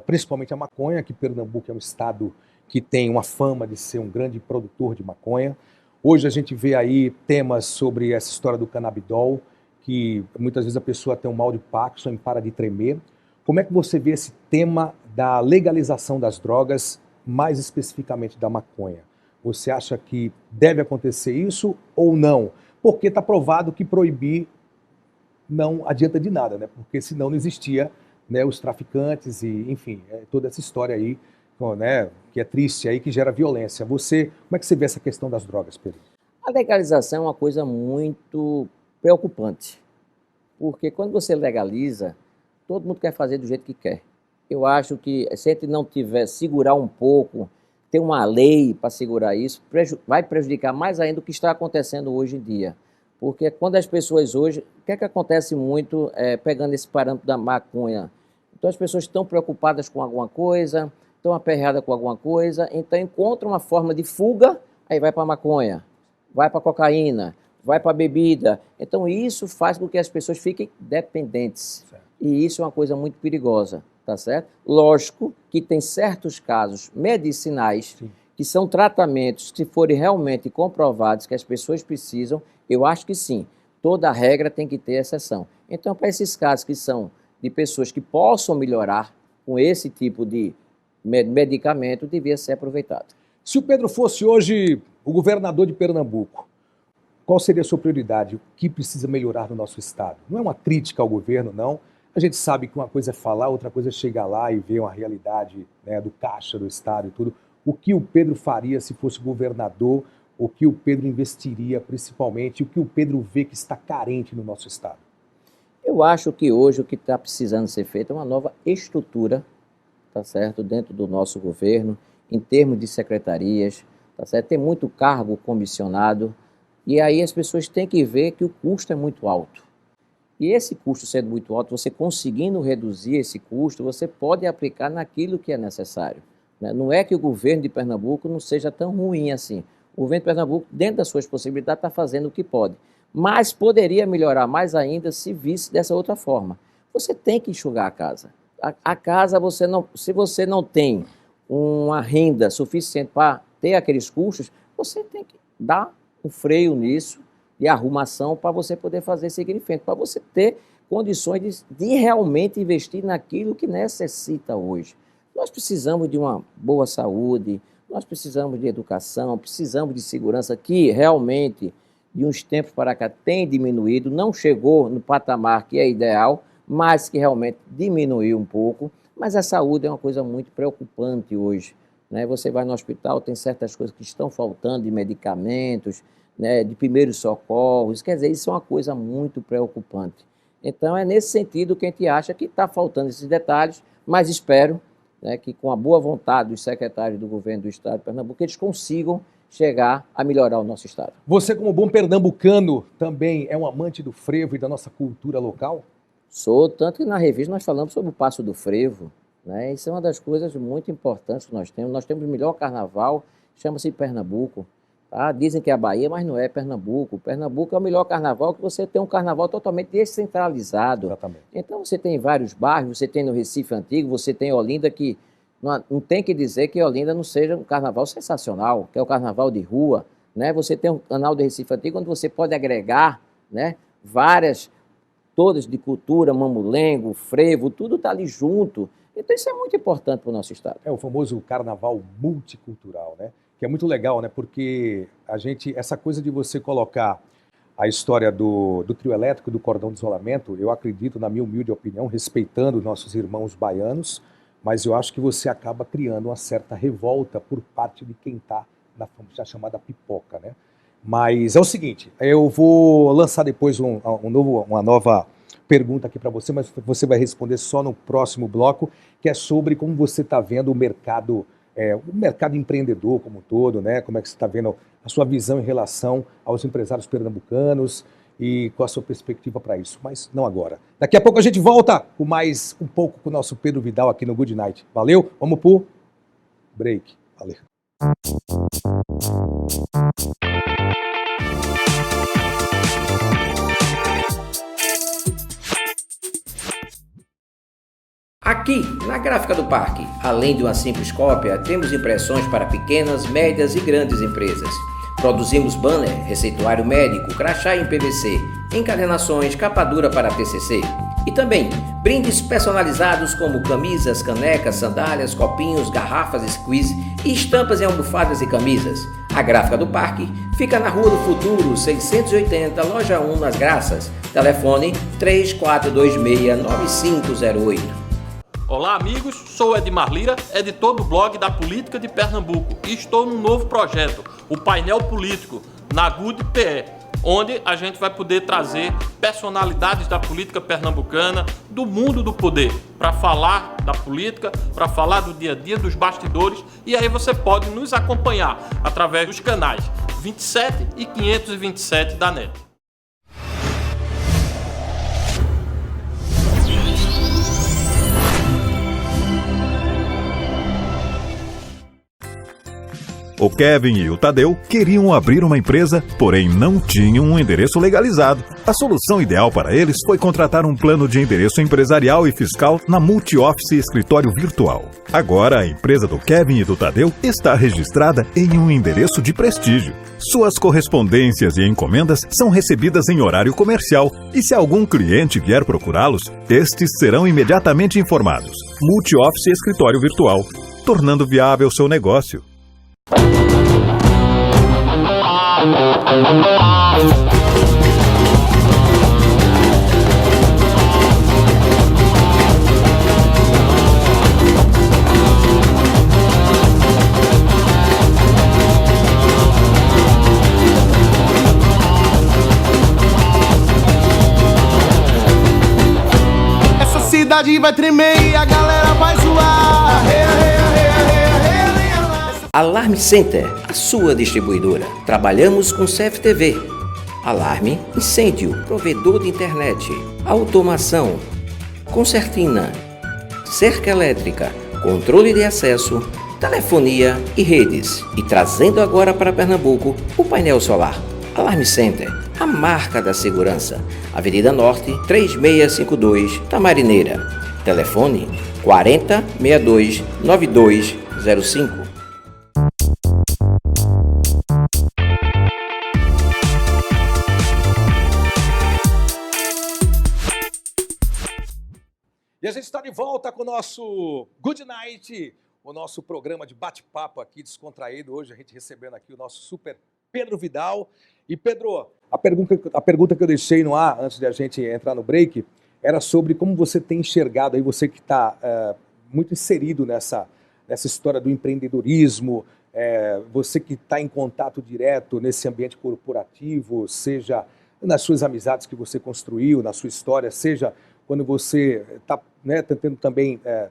principalmente a maconha, que Pernambuco é um estado que tem uma fama de ser um grande produtor de maconha. Hoje a gente vê aí temas sobre essa história do canabidol, que muitas vezes a pessoa tem um mal de Parkinson e para de tremer. Como é que você vê esse tema da legalização das drogas, mais especificamente da maconha? Você acha que deve acontecer isso ou não? Porque está provado que proibir não adianta de nada, né? Porque senão não existia, né, os traficantes e, enfim, toda essa história aí, né, que é triste aí, que gera violência. Como é que você vê essa questão das drogas, Pedro? A legalização é uma coisa muito preocupante, porque quando você legaliza, todo mundo quer fazer do jeito que quer. Eu acho que se a gente não tiver, segurar um pouco, ter uma lei para segurar isso, vai prejudicar mais ainda o que está acontecendo hoje em dia. Porque quando as pessoas hoje, o que é que acontece muito pegando esse parâmetro da maconha? Então as pessoas estão preocupadas com alguma coisa, estão aperreadas com alguma coisa, então encontram uma forma de fuga, aí vai para a maconha, vai para a cocaína, vai para a bebida. Então isso faz com que as pessoas fiquem dependentes. Certo. E isso é uma coisa muito perigosa, tá certo? Lógico que tem certos casos medicinais, sim, que são tratamentos que, se forem realmente comprovados que as pessoas precisam, eu acho que sim, toda regra tem que ter exceção. Então, para esses casos que são de pessoas que possam melhorar com esse tipo de medicamento, devia ser aproveitado. Se o Pedro fosse hoje o governador de Pernambuco, qual seria a sua prioridade? O que precisa melhorar no nosso estado? Não é uma crítica ao governo, não. A gente sabe que uma coisa é falar, outra coisa é chegar lá e ver uma realidade, né, do caixa do estado e tudo. O que o Pedro faria se fosse governador? O que o Pedro investiria principalmente? O que o Pedro vê que está carente no nosso estado? Eu acho que hoje o que está precisando ser feito é uma nova estrutura, tá certo, dentro do nosso governo, em termos de secretarias, tá certo? Tem muito cargo comissionado e aí as pessoas têm que ver que o custo é muito alto. E esse custo sendo muito alto, você conseguindo reduzir esse custo, você pode aplicar naquilo que é necessário, né? Não é que o governo de Pernambuco não seja tão ruim assim. O governo de Pernambuco, dentro das suas possibilidades, está fazendo o que pode. Mas poderia melhorar mais ainda se visse dessa outra forma. Você tem que enxugar a casa. A casa, se você não tem uma renda suficiente para ter aqueles custos, você tem que dar um freio nisso de arrumação para você poder fazer seguir em frente, para você ter condições de realmente investir naquilo que necessita hoje. Nós precisamos de uma boa saúde, nós precisamos de educação, precisamos de segurança, que realmente, de uns tempos para cá, tem diminuído, não chegou no patamar que é ideal, mas que realmente diminuiu um pouco. Mas a saúde é uma coisa muito preocupante hoje, né? Você vai no hospital, tem certas coisas que estão faltando, de medicamentos, né, de primeiros socorros, quer dizer, isso é uma coisa muito preocupante. Então é nesse sentido que a gente acha que está faltando esses detalhes, mas espero, né, que com a boa vontade dos secretários do governo do estado de Pernambuco, eles consigam chegar a melhorar o nosso estado. Você, como bom pernambucano, também é um amante do frevo e da nossa cultura local? Sou, tanto que na revista nós falamos sobre o Passo do Frevo, né? Isso é uma das coisas muito importantes que nós temos. Nós temos o melhor carnaval, chama-se Pernambuco. Tá? Dizem que é a Bahia, mas não é Pernambuco. Pernambuco é o melhor carnaval, que você tem um carnaval totalmente descentralizado. Exatamente. Então você tem vários bairros, você tem no Recife Antigo, você tem Olinda, que não tem que dizer que Olinda não seja um carnaval sensacional, que é o carnaval de rua, né? Você tem um canal de Recife Antigo onde você pode agregar, né, várias, todas de cultura, mamulengo, frevo, tudo está ali junto. Então isso é muito importante para o nosso estado. É o famoso carnaval multicultural, né? Que é muito legal, né? Porque essa coisa de você colocar a história do trio elétrico, do cordão de isolamento, eu acredito, na minha humilde opinião, respeitando nossos irmãos baianos, mas eu acho que você acaba criando uma certa revolta por parte de quem está na chamada pipoca, né? Mas é o seguinte, eu vou lançar depois uma nova pergunta aqui para você, mas você vai responder só no próximo bloco, que é sobre como você está vendo o mercado empreendedor como um todo, né? Como é que você está vendo a sua visão em relação aos empresários pernambucanos e qual a sua perspectiva para isso, mas não agora. Daqui a pouco a gente volta com mais um pouco com o nosso Pedro Vidal aqui no Good Night. Valeu? Vamos pro break. Valeu. Aqui, na Gráfica do Parque, além de uma simples cópia, temos impressões para pequenas, médias e grandes empresas. Produzimos banner, receituário médico, crachá em PVC, encadernações, capa dura para TCC. E também brindes personalizados como camisas, canecas, sandálias, copinhos, garrafas, squeeze e estampas em almofadas e camisas. A Gráfica do Parque fica na Rua do Futuro, 680, Loja 1, nas Graças. Telefone 3426-9508. Olá amigos, sou Edmar Lira, editor do blog da Política de Pernambuco e estou num novo projeto, o Painel Político, na Good PE, onde a gente vai poder trazer personalidades da política pernambucana, do mundo do poder, para falar da política, para falar do dia a dia, dos bastidores, e aí você pode nos acompanhar através dos canais 27 e 527 da NET. O Kevin e o Tadeu queriam abrir uma empresa, porém não tinham um endereço legalizado. A solução ideal para eles foi contratar um plano de endereço empresarial e fiscal na Multi-Office Escritório Virtual. Agora, a empresa do Kevin e do Tadeu está registrada em um endereço de prestígio. Suas correspondências e encomendas são recebidas em horário comercial e se algum cliente vier procurá-los, estes serão imediatamente informados. Multi-Office Escritório Virtual, tornando viável seu negócio. Essa cidade vai tremer e a galera vai zoar. Alarme Center, a sua distribuidora. Trabalhamos com CFTV, alarme, incêndio, provedor de internet, automação, concertina, cerca elétrica, controle de acesso, telefonia e redes. E trazendo agora para Pernambuco o painel solar. Alarme Center, a marca da segurança. Avenida Norte, 3652, Tamarineira. Telefone 4062-9205. E a gente está de volta com o nosso Good Night, o nosso programa de bate-papo aqui descontraído. Hoje a gente recebendo aqui o nosso super Pedro Vidal. E Pedro, a pergunta que eu deixei no ar antes de a gente entrar no break era sobre como você tem enxergado, aí você que está muito inserido nessa história do empreendedorismo, você que está em contato direto nesse ambiente corporativo, seja nas suas amizades que você construiu, na sua história, seja quando você está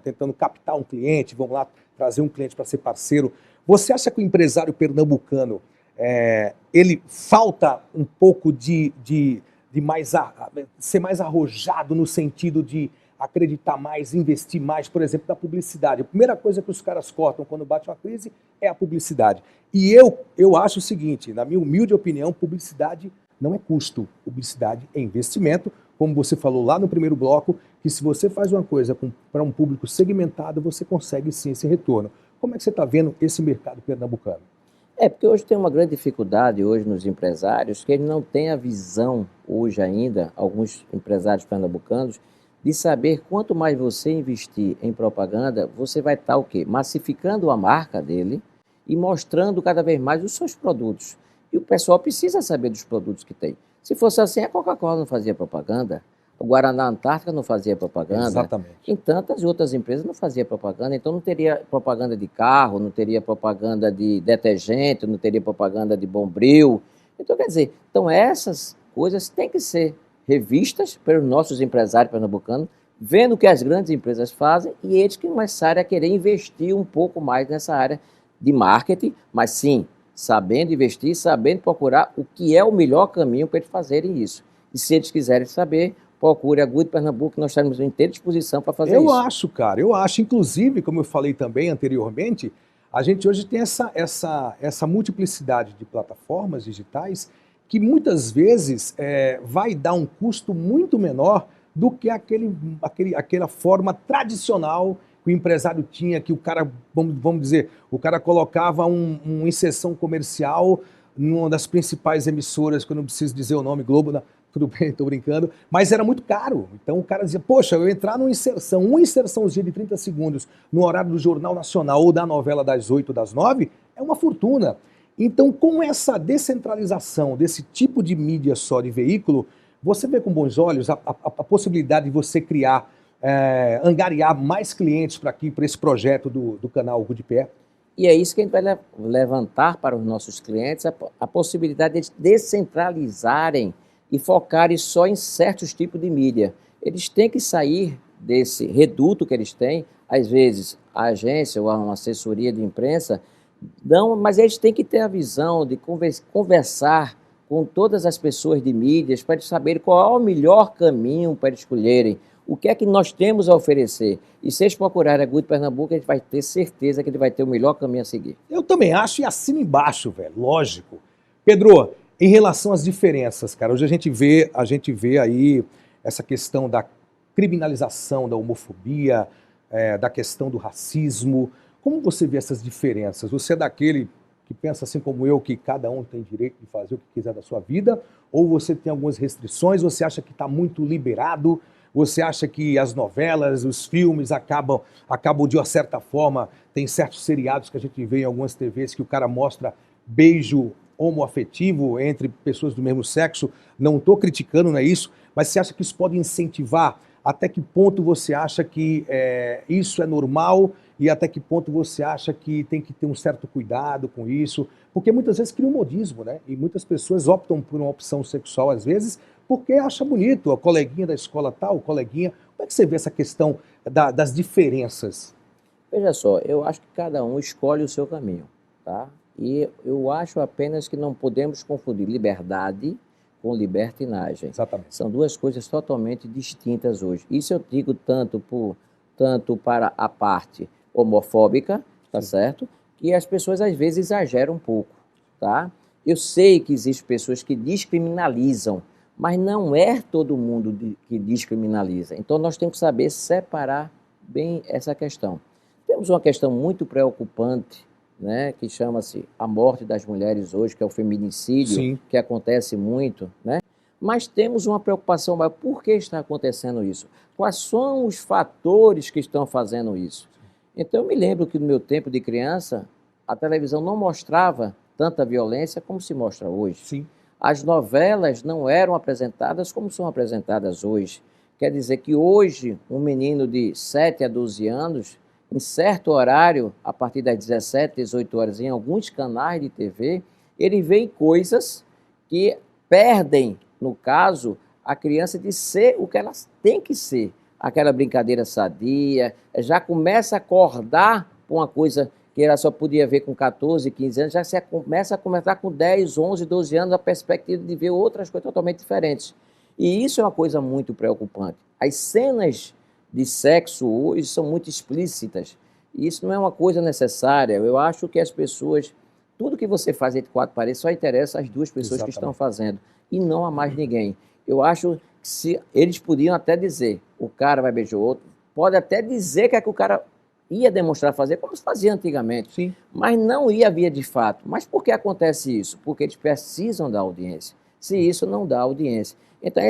tentando captar um cliente, vamos lá, trazer um cliente para ser parceiro. Você acha que o empresário pernambucano, ele falta um pouco de ser mais arrojado no sentido de acreditar mais, investir mais, por exemplo, na publicidade? A primeira coisa que os caras cortam quando bate uma crise é a publicidade. E eu acho o seguinte, na minha humilde opinião, publicidade não é custo, publicidade é investimento, como você falou lá no primeiro bloco, que se você faz uma coisa para um público segmentado, você consegue sim esse retorno. Como é que você está vendo esse mercado pernambucano? Porque hoje tem uma grande dificuldade hoje nos empresários, que eles não têm a visão hoje ainda, alguns empresários pernambucanos, de saber quanto mais você investir em propaganda, você vai estar o quê? Massificando a marca dele e mostrando cada vez mais os seus produtos. E o pessoal precisa saber dos produtos que tem. Se fosse assim, a Coca-Cola não fazia propaganda, o Guaraná Antártica não fazia propaganda. Exatamente. Em tantas outras empresas não fazia propaganda, então não teria propaganda de carro, não teria propaganda de detergente, não teria propaganda de Bombril. Então, quer dizer, essas coisas têm que ser revistas pelos nossos empresários pernambucanos, vendo o que as grandes empresas fazem e eles que começarem a querer investir um pouco mais nessa área de marketing, mas sim, sabendo investir, sabendo procurar o que é o melhor caminho para eles fazerem isso. E se eles quiserem saber, procure a Good Pernambuco, que nós estamos em inteira disposição para fazer isso. Eu acho, cara, inclusive, como eu falei também anteriormente, a gente hoje tem essa multiplicidade de plataformas digitais que muitas vezes vai dar um custo muito menor do que aquela forma tradicional que o empresário tinha, que o cara, vamos dizer, o cara colocava uma inserção comercial numa das principais emissoras, que eu não preciso dizer o nome, Globo, tudo bem, estou brincando, mas era muito caro. Então o cara dizia, poxa, eu entrar uma inserçãozinha de 30 segundos no horário do Jornal Nacional ou da novela das 8, das 9, é uma fortuna. Então, com essa descentralização desse tipo de mídia só, de veículo, você vê com bons olhos a possibilidade de você criar, angariar mais clientes para esse projeto do canal Good Pé. E é isso que a gente vai levantar para os nossos clientes, a possibilidade de descentralizarem e focarem só em certos tipos de mídia. Eles têm que sair desse reduto que eles têm, às vezes a agência ou uma assessoria de imprensa, mas eles têm que ter a visão de conversar com todas as pessoas de mídias para eles saberem qual é o melhor caminho para eles escolherem, o que é que nós temos a oferecer. E se eles procurarem a Good Pernambuco, a gente vai ter certeza que ele vai ter o melhor caminho a seguir. Eu também acho, e assina embaixo, velho, lógico. Pedro, em relação às diferenças, cara, hoje a gente vê aí essa questão da criminalização da homofobia, da questão do racismo. Como você vê essas diferenças? Você é daquele que pensa assim como eu, que cada um tem direito de fazer o que quiser da sua vida? Ou você tem algumas restrições? Você acha que está muito liberado? Você acha que as novelas, os filmes acabam de uma certa forma, tem certos seriados que a gente vê em algumas TVs que o cara mostra beijo homoafetivo entre pessoas do mesmo sexo? Não estou criticando, não é isso, mas você acha que isso pode incentivar? Até que ponto você acha que isso é normal e até que ponto você acha que tem que ter um certo cuidado com isso? Porque muitas vezes cria um modismo, né? E muitas pessoas optam por uma opção sexual, às vezes, porque acha bonito, a coleguinha da escola tal, o coleguinha. Como é que você vê essa questão das diferenças? Veja só, eu acho que cada um escolhe o seu caminho, tá? E eu acho apenas que não podemos confundir liberdade com libertinagem. Exatamente. São duas coisas totalmente distintas hoje. Isso eu digo tanto para a parte homofóbica, tá certo? Que as pessoas às vezes exageram um pouco, tá? Eu sei que existem pessoas que descriminalizam, mas não é todo mundo que descriminaliza. Então nós temos que saber separar bem essa questão. Temos uma questão muito preocupante, né, que chama-se a morte das mulheres hoje, que é o feminicídio, Sim, que acontece muito, né? Mas temos uma preocupação maior. Por que está acontecendo isso? Quais são os fatores que estão fazendo isso? Então, eu me lembro que no meu tempo de criança, a televisão não mostrava tanta violência como se mostra hoje. sim. As novelas não eram apresentadas como são apresentadas hoje. Quer dizer que hoje, um menino de 7 a 12 anos, em certo horário, a partir das 17, 18 horas, em alguns canais de TV, ele vê coisas que perdem, no caso, a criança de ser o que ela tem que ser. Aquela brincadeira sadia, já começa a acordar para uma coisa que ela só podia ver com 14, 15 anos, já começa a comentar com 10, 11, 12 anos a perspectiva de ver outras coisas totalmente diferentes. E isso é uma coisa muito preocupante. As cenas de sexo hoje são muito explícitas. E isso não é uma coisa necessária. Eu acho que as pessoas, tudo que você faz entre quatro paredes só interessa às duas pessoas Exatamente. que estão fazendo e não a mais ninguém. Eu acho que se eles podiam até dizer, o cara vai beijar o outro, pode até dizer que é que o cara ia demonstrar fazer como se fazia antigamente, Sim. mas não ia via de fato. Mas por que acontece isso? Porque eles precisam da audiência. Se isso não dá audiência. Então,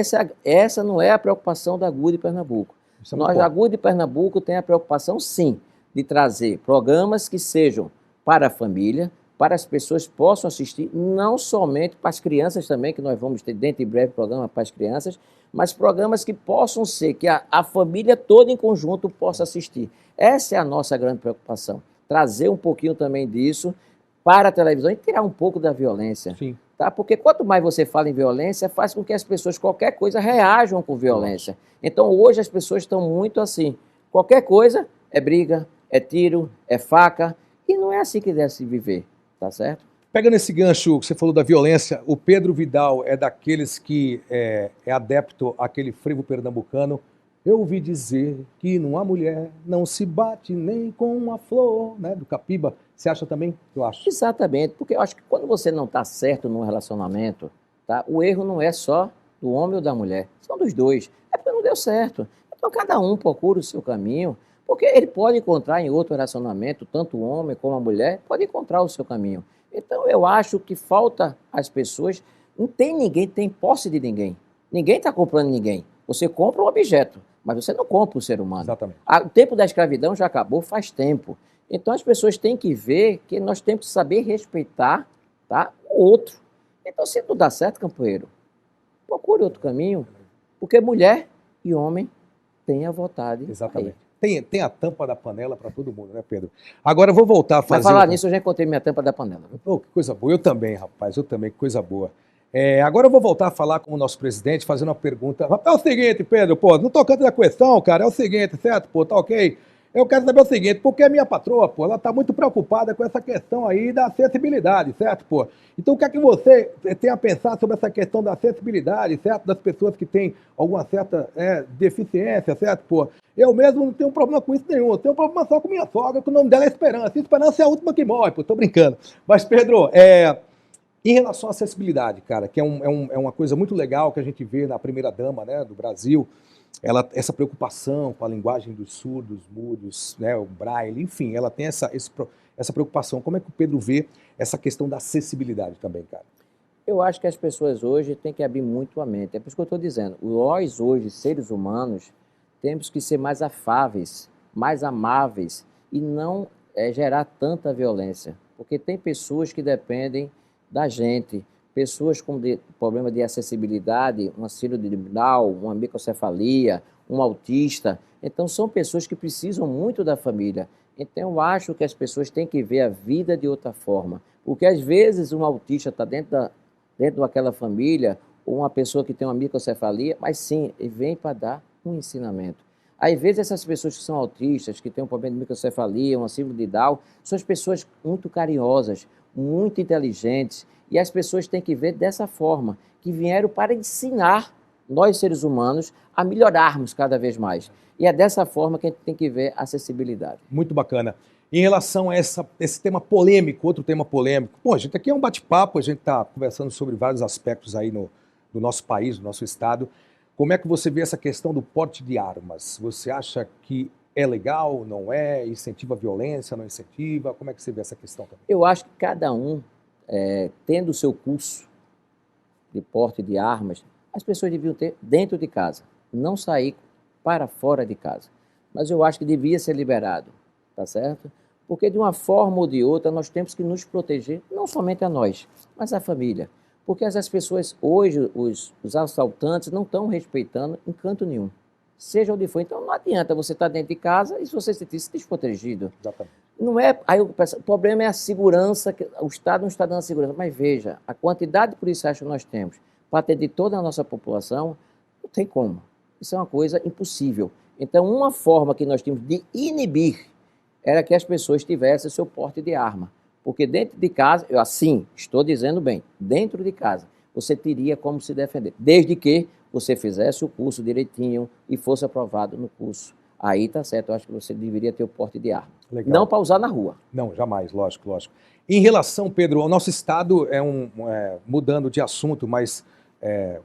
essa não é a preocupação da GUD de Pernambuco. Isso é muito Nós, bom. a GUD de Pernambuco, tem a preocupação, sim, de trazer programas que sejam para a família, para as pessoas possam assistir, não somente para as crianças também, que nós vamos ter dentro de breve programa para as crianças, mas programas que possam ser, que a família toda em conjunto possa assistir. Essa é a nossa grande preocupação, trazer um pouquinho também disso para a televisão e tirar um pouco da violência. Sim. Tá? Porque quanto mais você fala em violência, faz com que as pessoas, qualquer coisa, reajam com violência. Então, hoje as pessoas estão muito assim, qualquer coisa é briga, é tiro, é faca, e não é assim que deve se viver, tá certo? Pegando esse gancho que você falou da violência, o Pedro Vidal é daqueles que é adepto àquele frevo pernambucano. Eu ouvi dizer que numa mulher não se bate nem com uma flor, né? Do Capiba. Você acha também? Eu acho. Exatamente, porque eu acho que quando você não está certo num relacionamento, tá, o erro não é só do homem ou da mulher, são dos dois. É porque não deu certo. Então cada um procura o seu caminho, porque ele pode encontrar em outro relacionamento, tanto o homem como a mulher, pode encontrar o seu caminho. Então eu acho que falta às pessoas, não tem ninguém, tem posse de ninguém. Ninguém está comprando ninguém. Você compra um objeto, mas você não compra o ser humano. Exatamente. O tempo da escravidão já acabou faz tempo. Então as pessoas têm que ver que nós temos que saber respeitar, tá, o outro. Então se não dá certo, campoeiro, procure outro caminho, porque mulher e homem têm a vontade. Exatamente. Aí. Tem a tampa da panela para todo mundo, né, Pedro? Agora eu vou voltar a fazer... Mas falar nisso, eu já encontrei minha tampa da panela. Oh, que coisa boa. Eu também, rapaz. Eu também, que coisa boa. Agora eu vou voltar a falar com o nosso presidente, fazendo uma pergunta. É o seguinte, Pedro, pô, não tocando na questão, cara, é o seguinte, certo? Pô, tá ok? Eu quero saber o seguinte, porque a minha patroa, pô, ela tá muito preocupada com essa questão aí da acessibilidade, certo, pô? Então o que é que você tem a pensar sobre essa questão da acessibilidade, certo? Das pessoas que têm alguma certa deficiência, certo, pô? Eu mesmo não tenho problema com isso nenhum, eu tenho um problema só com minha sogra, que o nome dela é Esperança. E Esperança é a última que morre, pô, tô brincando. Mas, Pedro, em relação à acessibilidade, cara, que é uma coisa muito legal que a gente vê na primeira-dama, né, do Brasil, essa preocupação com a linguagem dos surdos, mudos, né, o braille, enfim, ela tem essa preocupação. Como é que o Pedro vê essa questão da acessibilidade também, cara? Eu acho que as pessoas hoje têm que abrir muito a mente. É por isso que eu estou dizendo, nós hoje, seres humanos, temos que ser mais afáveis, mais amáveis e não gerar tanta violência. Porque tem pessoas que dependem da gente, pessoas com problema de acessibilidade, uma síndrome de Down, uma microcefalia, um autista. Então, são pessoas que precisam muito da família. Então, eu acho que as pessoas têm que ver a vida de outra forma. Porque, às vezes, um autista está dentro daquela família, ou uma pessoa que tem uma microcefalia, mas sim, ele vem para dar um ensinamento. Às vezes, essas pessoas que são autistas, que têm um problema de microcefalia, uma síndrome de Down, são as pessoas muito carinhosas, muito inteligentes, e as pessoas têm que ver dessa forma, que vieram para ensinar nós, seres humanos, a melhorarmos cada vez mais. E é dessa forma que a gente tem que ver a acessibilidade. Muito bacana. Em relação a esse tema polêmico, outro tema polêmico, pô, gente, aqui é um bate-papo, a gente está conversando sobre vários aspectos aí do nosso país, do nosso estado. Como é que você vê essa questão do porte de armas? Você acha que é legal, não é? Incentiva a violência, não incentiva? Como é que você vê essa questão também? Eu acho que cada um, tendo o seu curso de porte de armas, as pessoas deviam ter dentro de casa, não sair para fora de casa. Mas eu acho que devia ser liberado, tá certo? Porque de uma forma ou de outra nós temos que nos proteger, não somente a nós, mas a família. Porque as pessoas hoje, os assaltantes não estão respeitando em canto nenhum, seja onde for. Então não adianta você estar dentro de casa e se você se sentir desprotegido. Exatamente. Não é, aí eu penso, o problema é a segurança, que o Estado não está dando segurança. Mas veja, a quantidade de policiais que nós temos para atender toda a nossa população, não tem como. Isso é uma coisa impossível. Então, uma forma que nós tínhamos de inibir era que as pessoas tivessem o seu porte de arma. Porque dentro de casa, eu assim, estou dizendo bem, dentro de casa, você teria como se defender, desde que você fizesse o curso direitinho e fosse aprovado no curso. Aí tá certo, eu acho que você deveria ter o porte de arma. Legal. Não para usar na rua. Não, jamais, lógico, lógico. Em relação, Pedro, ao nosso estado, mudando de assunto, mas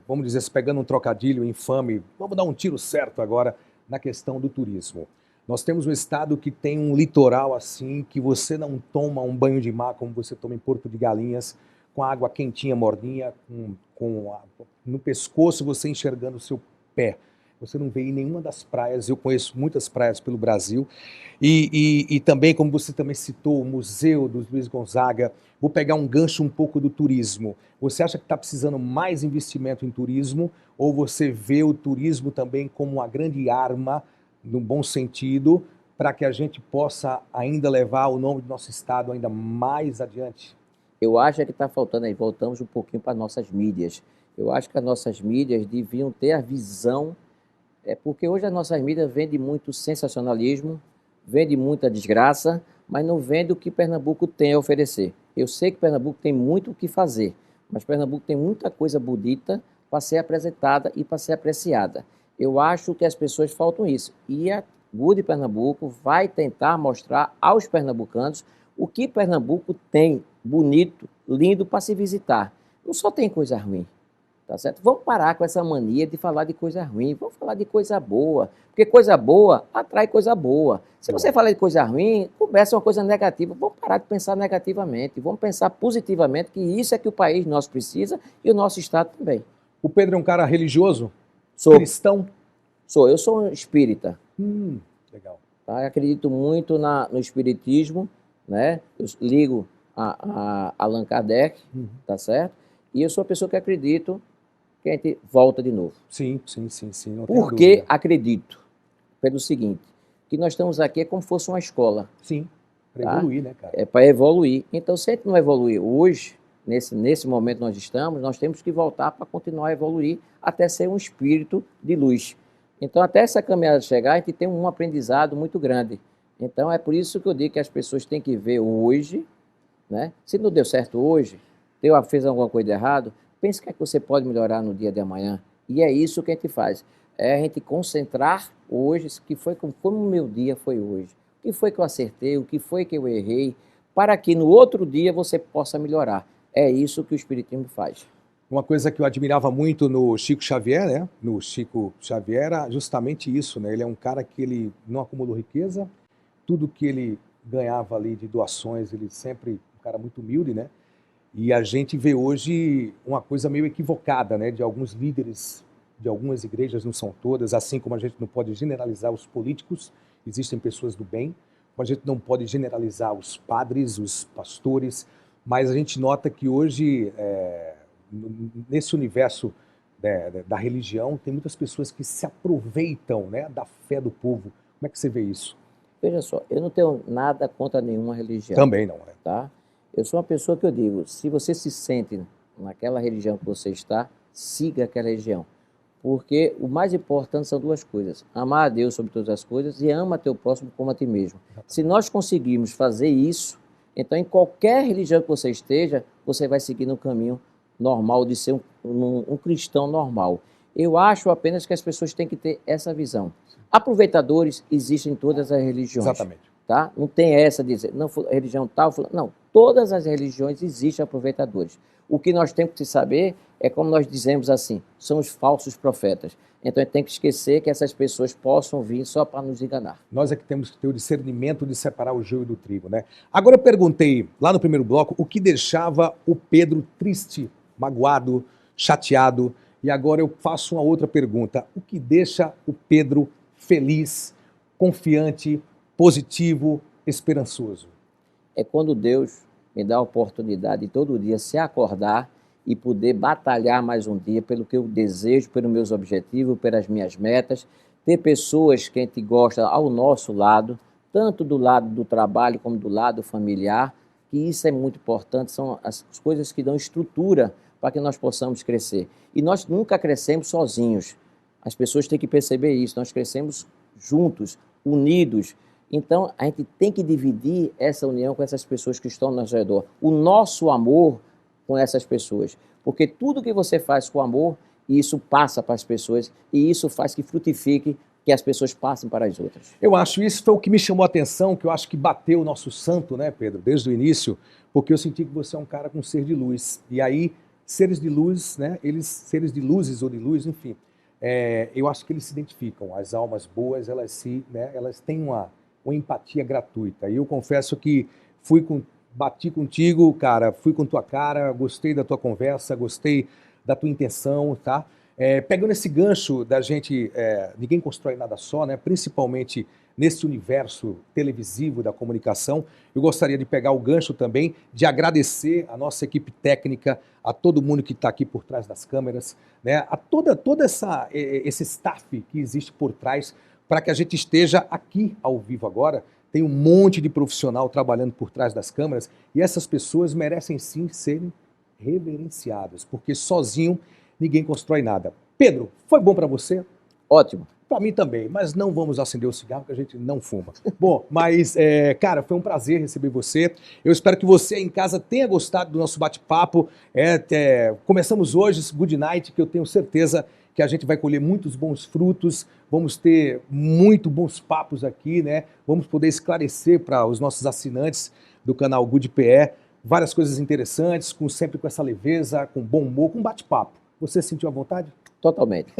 vamos dizer, pegando um trocadilho infame, vamos dar um tiro certo agora na questão do turismo. Nós temos um estado que tem um litoral assim, que você não toma um banho de mar como você toma em Porto de Galinhas, com a água quentinha, morninha, no pescoço você enxergando o seu pé. Você não vê em nenhuma das praias, eu conheço muitas praias pelo Brasil, e também, como você também citou, o Museu do Luiz Gonzaga. Vou pegar um gancho um pouco do turismo. Você acha que está precisando mais investimento em turismo, ou você vê o turismo também como uma grande arma, no bom sentido, para que a gente possa ainda levar o nome do nosso estado ainda mais adiante? Eu acho que está faltando aí, voltamos um pouquinho para nossas mídias. Eu acho que as nossas mídias deviam ter a visão, porque hoje as nossas mídias vendem muito sensacionalismo, vendem muita desgraça, mas não vendem o que Pernambuco tem a oferecer. Eu sei que Pernambuco tem muito o que fazer, mas Pernambuco tem muita coisa bonita para ser apresentada e para ser apreciada. Eu acho que as pessoas faltam isso. E a Good Pernambuco vai tentar mostrar aos pernambucanos o que Pernambuco tem bonito, lindo para se visitar. Não só tem coisa ruim, tá certo? Vamos parar com essa mania de falar de coisa ruim, vamos falar de coisa boa, porque coisa boa atrai coisa boa. Se você falar de coisa ruim, começa uma coisa negativa. Vamos parar de pensar negativamente, vamos pensar positivamente, que isso é que o país nosso precisa e o nosso estado também. O Pedro é um cara religioso? Sou. Cristão? Eu sou um espírita. Legal. Tá? Eu acredito muito no espiritismo, né? Eu ligo a Allan Kardec, tá certo? E eu sou uma pessoa que acredito que a gente volta de novo. Sim. Não tenho Por que dúvida. acredito? Pelo seguinte, que nós estamos aqui como se fosse uma escola. Sim, para Tá? evoluir, né, cara? É para evoluir. Então, se a gente não evoluir hoje, nesse momento que nós estamos, nós temos que voltar para continuar a evoluir até ser um espírito de luz. Então, até essa caminhada chegar, a gente tem um aprendizado muito grande. Então, é por isso que eu digo que as pessoas têm que ver hoje, né? Se não deu certo hoje, fez alguma coisa de errado, pense o que é que você pode melhorar no dia de amanhã. E é isso que a gente faz. É a gente concentrar hoje, que foi como o meu dia foi hoje. O que foi que eu acertei, o que foi que eu errei, para que no outro dia você possa melhorar. É isso que o Espiritismo faz. Uma coisa que eu admirava muito no Chico Xavier, né? No Chico Xavier era justamente isso, né? Ele é um cara que ele não acumulou riqueza, tudo que ele ganhava ali de doações, ele sempre um cara muito humilde, né? E a gente vê hoje uma coisa meio equivocada, né? De alguns líderes, de algumas igrejas, não são todas, assim como a gente não pode generalizar os políticos, existem pessoas do bem, como a gente não pode generalizar os padres, os pastores, mas a gente nota que hoje, nesse universo da religião, tem muitas pessoas que se aproveitam, né, da fé do povo. Como é que você vê isso? Veja só, eu não tenho nada contra nenhuma religião. Também não, né? Tá? Eu sou uma pessoa que eu digo, se você se sente naquela religião que você está, siga aquela religião. Porque o mais importante são duas coisas, amar a Deus sobre todas as coisas e ama teu próximo como a ti mesmo. Se nós conseguirmos fazer isso, então em qualquer religião que você esteja, você vai seguir no caminho normal de ser um cristão normal. Eu acho apenas que as pessoas têm que ter essa visão. Aproveitadores existem em todas as religiões. Exatamente. Tá? Não tem essa de dizer, não, religião tal, não. Todas as religiões existem aproveitadores. O que nós temos que saber é, como nós dizemos assim, são os falsos profetas. Então, a gente tem que esquecer que essas pessoas possam vir só para nos enganar. Nós é que temos que ter o discernimento de separar o joio do trigo, né? Agora eu perguntei, lá no primeiro bloco, o que deixava o Pedro triste, magoado, chateado. E agora eu faço uma outra pergunta. O que deixa o Pedro feliz, confiante, positivo, esperançoso? É quando Deus me dá a oportunidade de todo dia se acordar e poder batalhar mais um dia pelo que eu desejo, pelos meus objetivos, pelas minhas metas, ter pessoas que a gente gosta ao nosso lado, tanto do lado do trabalho como do lado familiar, que isso é muito importante, são as coisas que dão estrutura para que nós possamos crescer. E nós nunca crescemos sozinhos. As pessoas têm que perceber isso, nós crescemos juntos, unidos. Então, a gente tem que dividir essa união com essas pessoas que estão ao nosso redor. O nosso amor com essas pessoas. Porque tudo que você faz com amor, isso passa para as pessoas e isso faz que frutifique, que as pessoas passem para as outras. Eu acho isso foi o que me chamou a atenção, que eu acho que bateu o nosso santo, né, Pedro, desde o início, porque eu senti que você é um cara com ser de luz. E aí, seres de luz, né, seres de luzes ou de luz, enfim, eu acho que eles se identificam. As almas boas, elas têm uma empatia gratuita. E eu confesso que bati contigo, cara, fui com tua cara, gostei da tua conversa, gostei da tua intenção, tá? Pegando esse gancho da gente, ninguém constrói nada só, né? Principalmente nesse universo televisivo da comunicação, eu gostaria de pegar o gancho também de agradecer a nossa equipe técnica, a todo mundo que está aqui por trás das câmeras, né? A todo esse staff que existe por trás para que a gente esteja aqui ao vivo agora. Tem um monte de profissional trabalhando por trás das câmeras e essas pessoas merecem sim serem reverenciadas, porque sozinho ninguém constrói nada. Pedro, foi bom para você? Ótimo. Para mim também, mas não vamos acender o cigarro que a gente não fuma. Bom, mas, cara, foi um prazer receber você. Eu espero que você em casa tenha gostado do nosso bate-papo. Começamos hoje esse Good Night, que eu tenho certeza que a gente vai colher muitos bons frutos, vamos ter muito bons papos aqui, né? Vamos poder esclarecer para os nossos assinantes do canal Good PE várias coisas interessantes, sempre com essa leveza, com bom humor, com bate-papo. Você sentiu à vontade? Totalmente.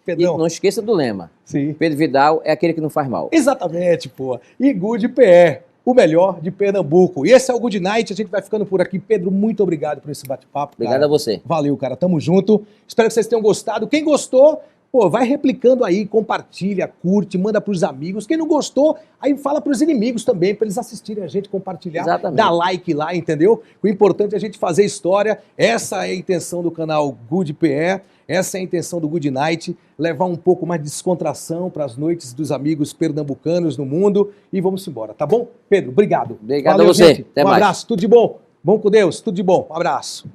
Pedrão. E não esqueça do lema. Sim. Pedro Vidal é aquele que não faz mal. Exatamente, pô. E Good PE, o melhor de Pernambuco. E esse é o Good Night, a gente vai ficando por aqui. Pedro, muito obrigado por esse bate-papo. Obrigado a você. Valeu, cara. Tamo junto. Espero que vocês tenham gostado. Quem gostou, pô, vai replicando aí, compartilha, curte, manda pros amigos. Quem não gostou, aí fala pros inimigos também, para eles assistirem a gente, compartilhar, Exatamente. dá like lá, entendeu? O importante é a gente fazer história. Essa é a intenção do canal Good PE, essa é a intenção do Good Night, levar um pouco mais de descontração para as noites dos amigos pernambucanos no mundo e vamos embora, tá bom? Pedro, obrigado. Obrigado Valeu, a você. gente. Até Um mais. abraço, tudo de bom. Vamos com Deus, tudo de bom. Um abraço.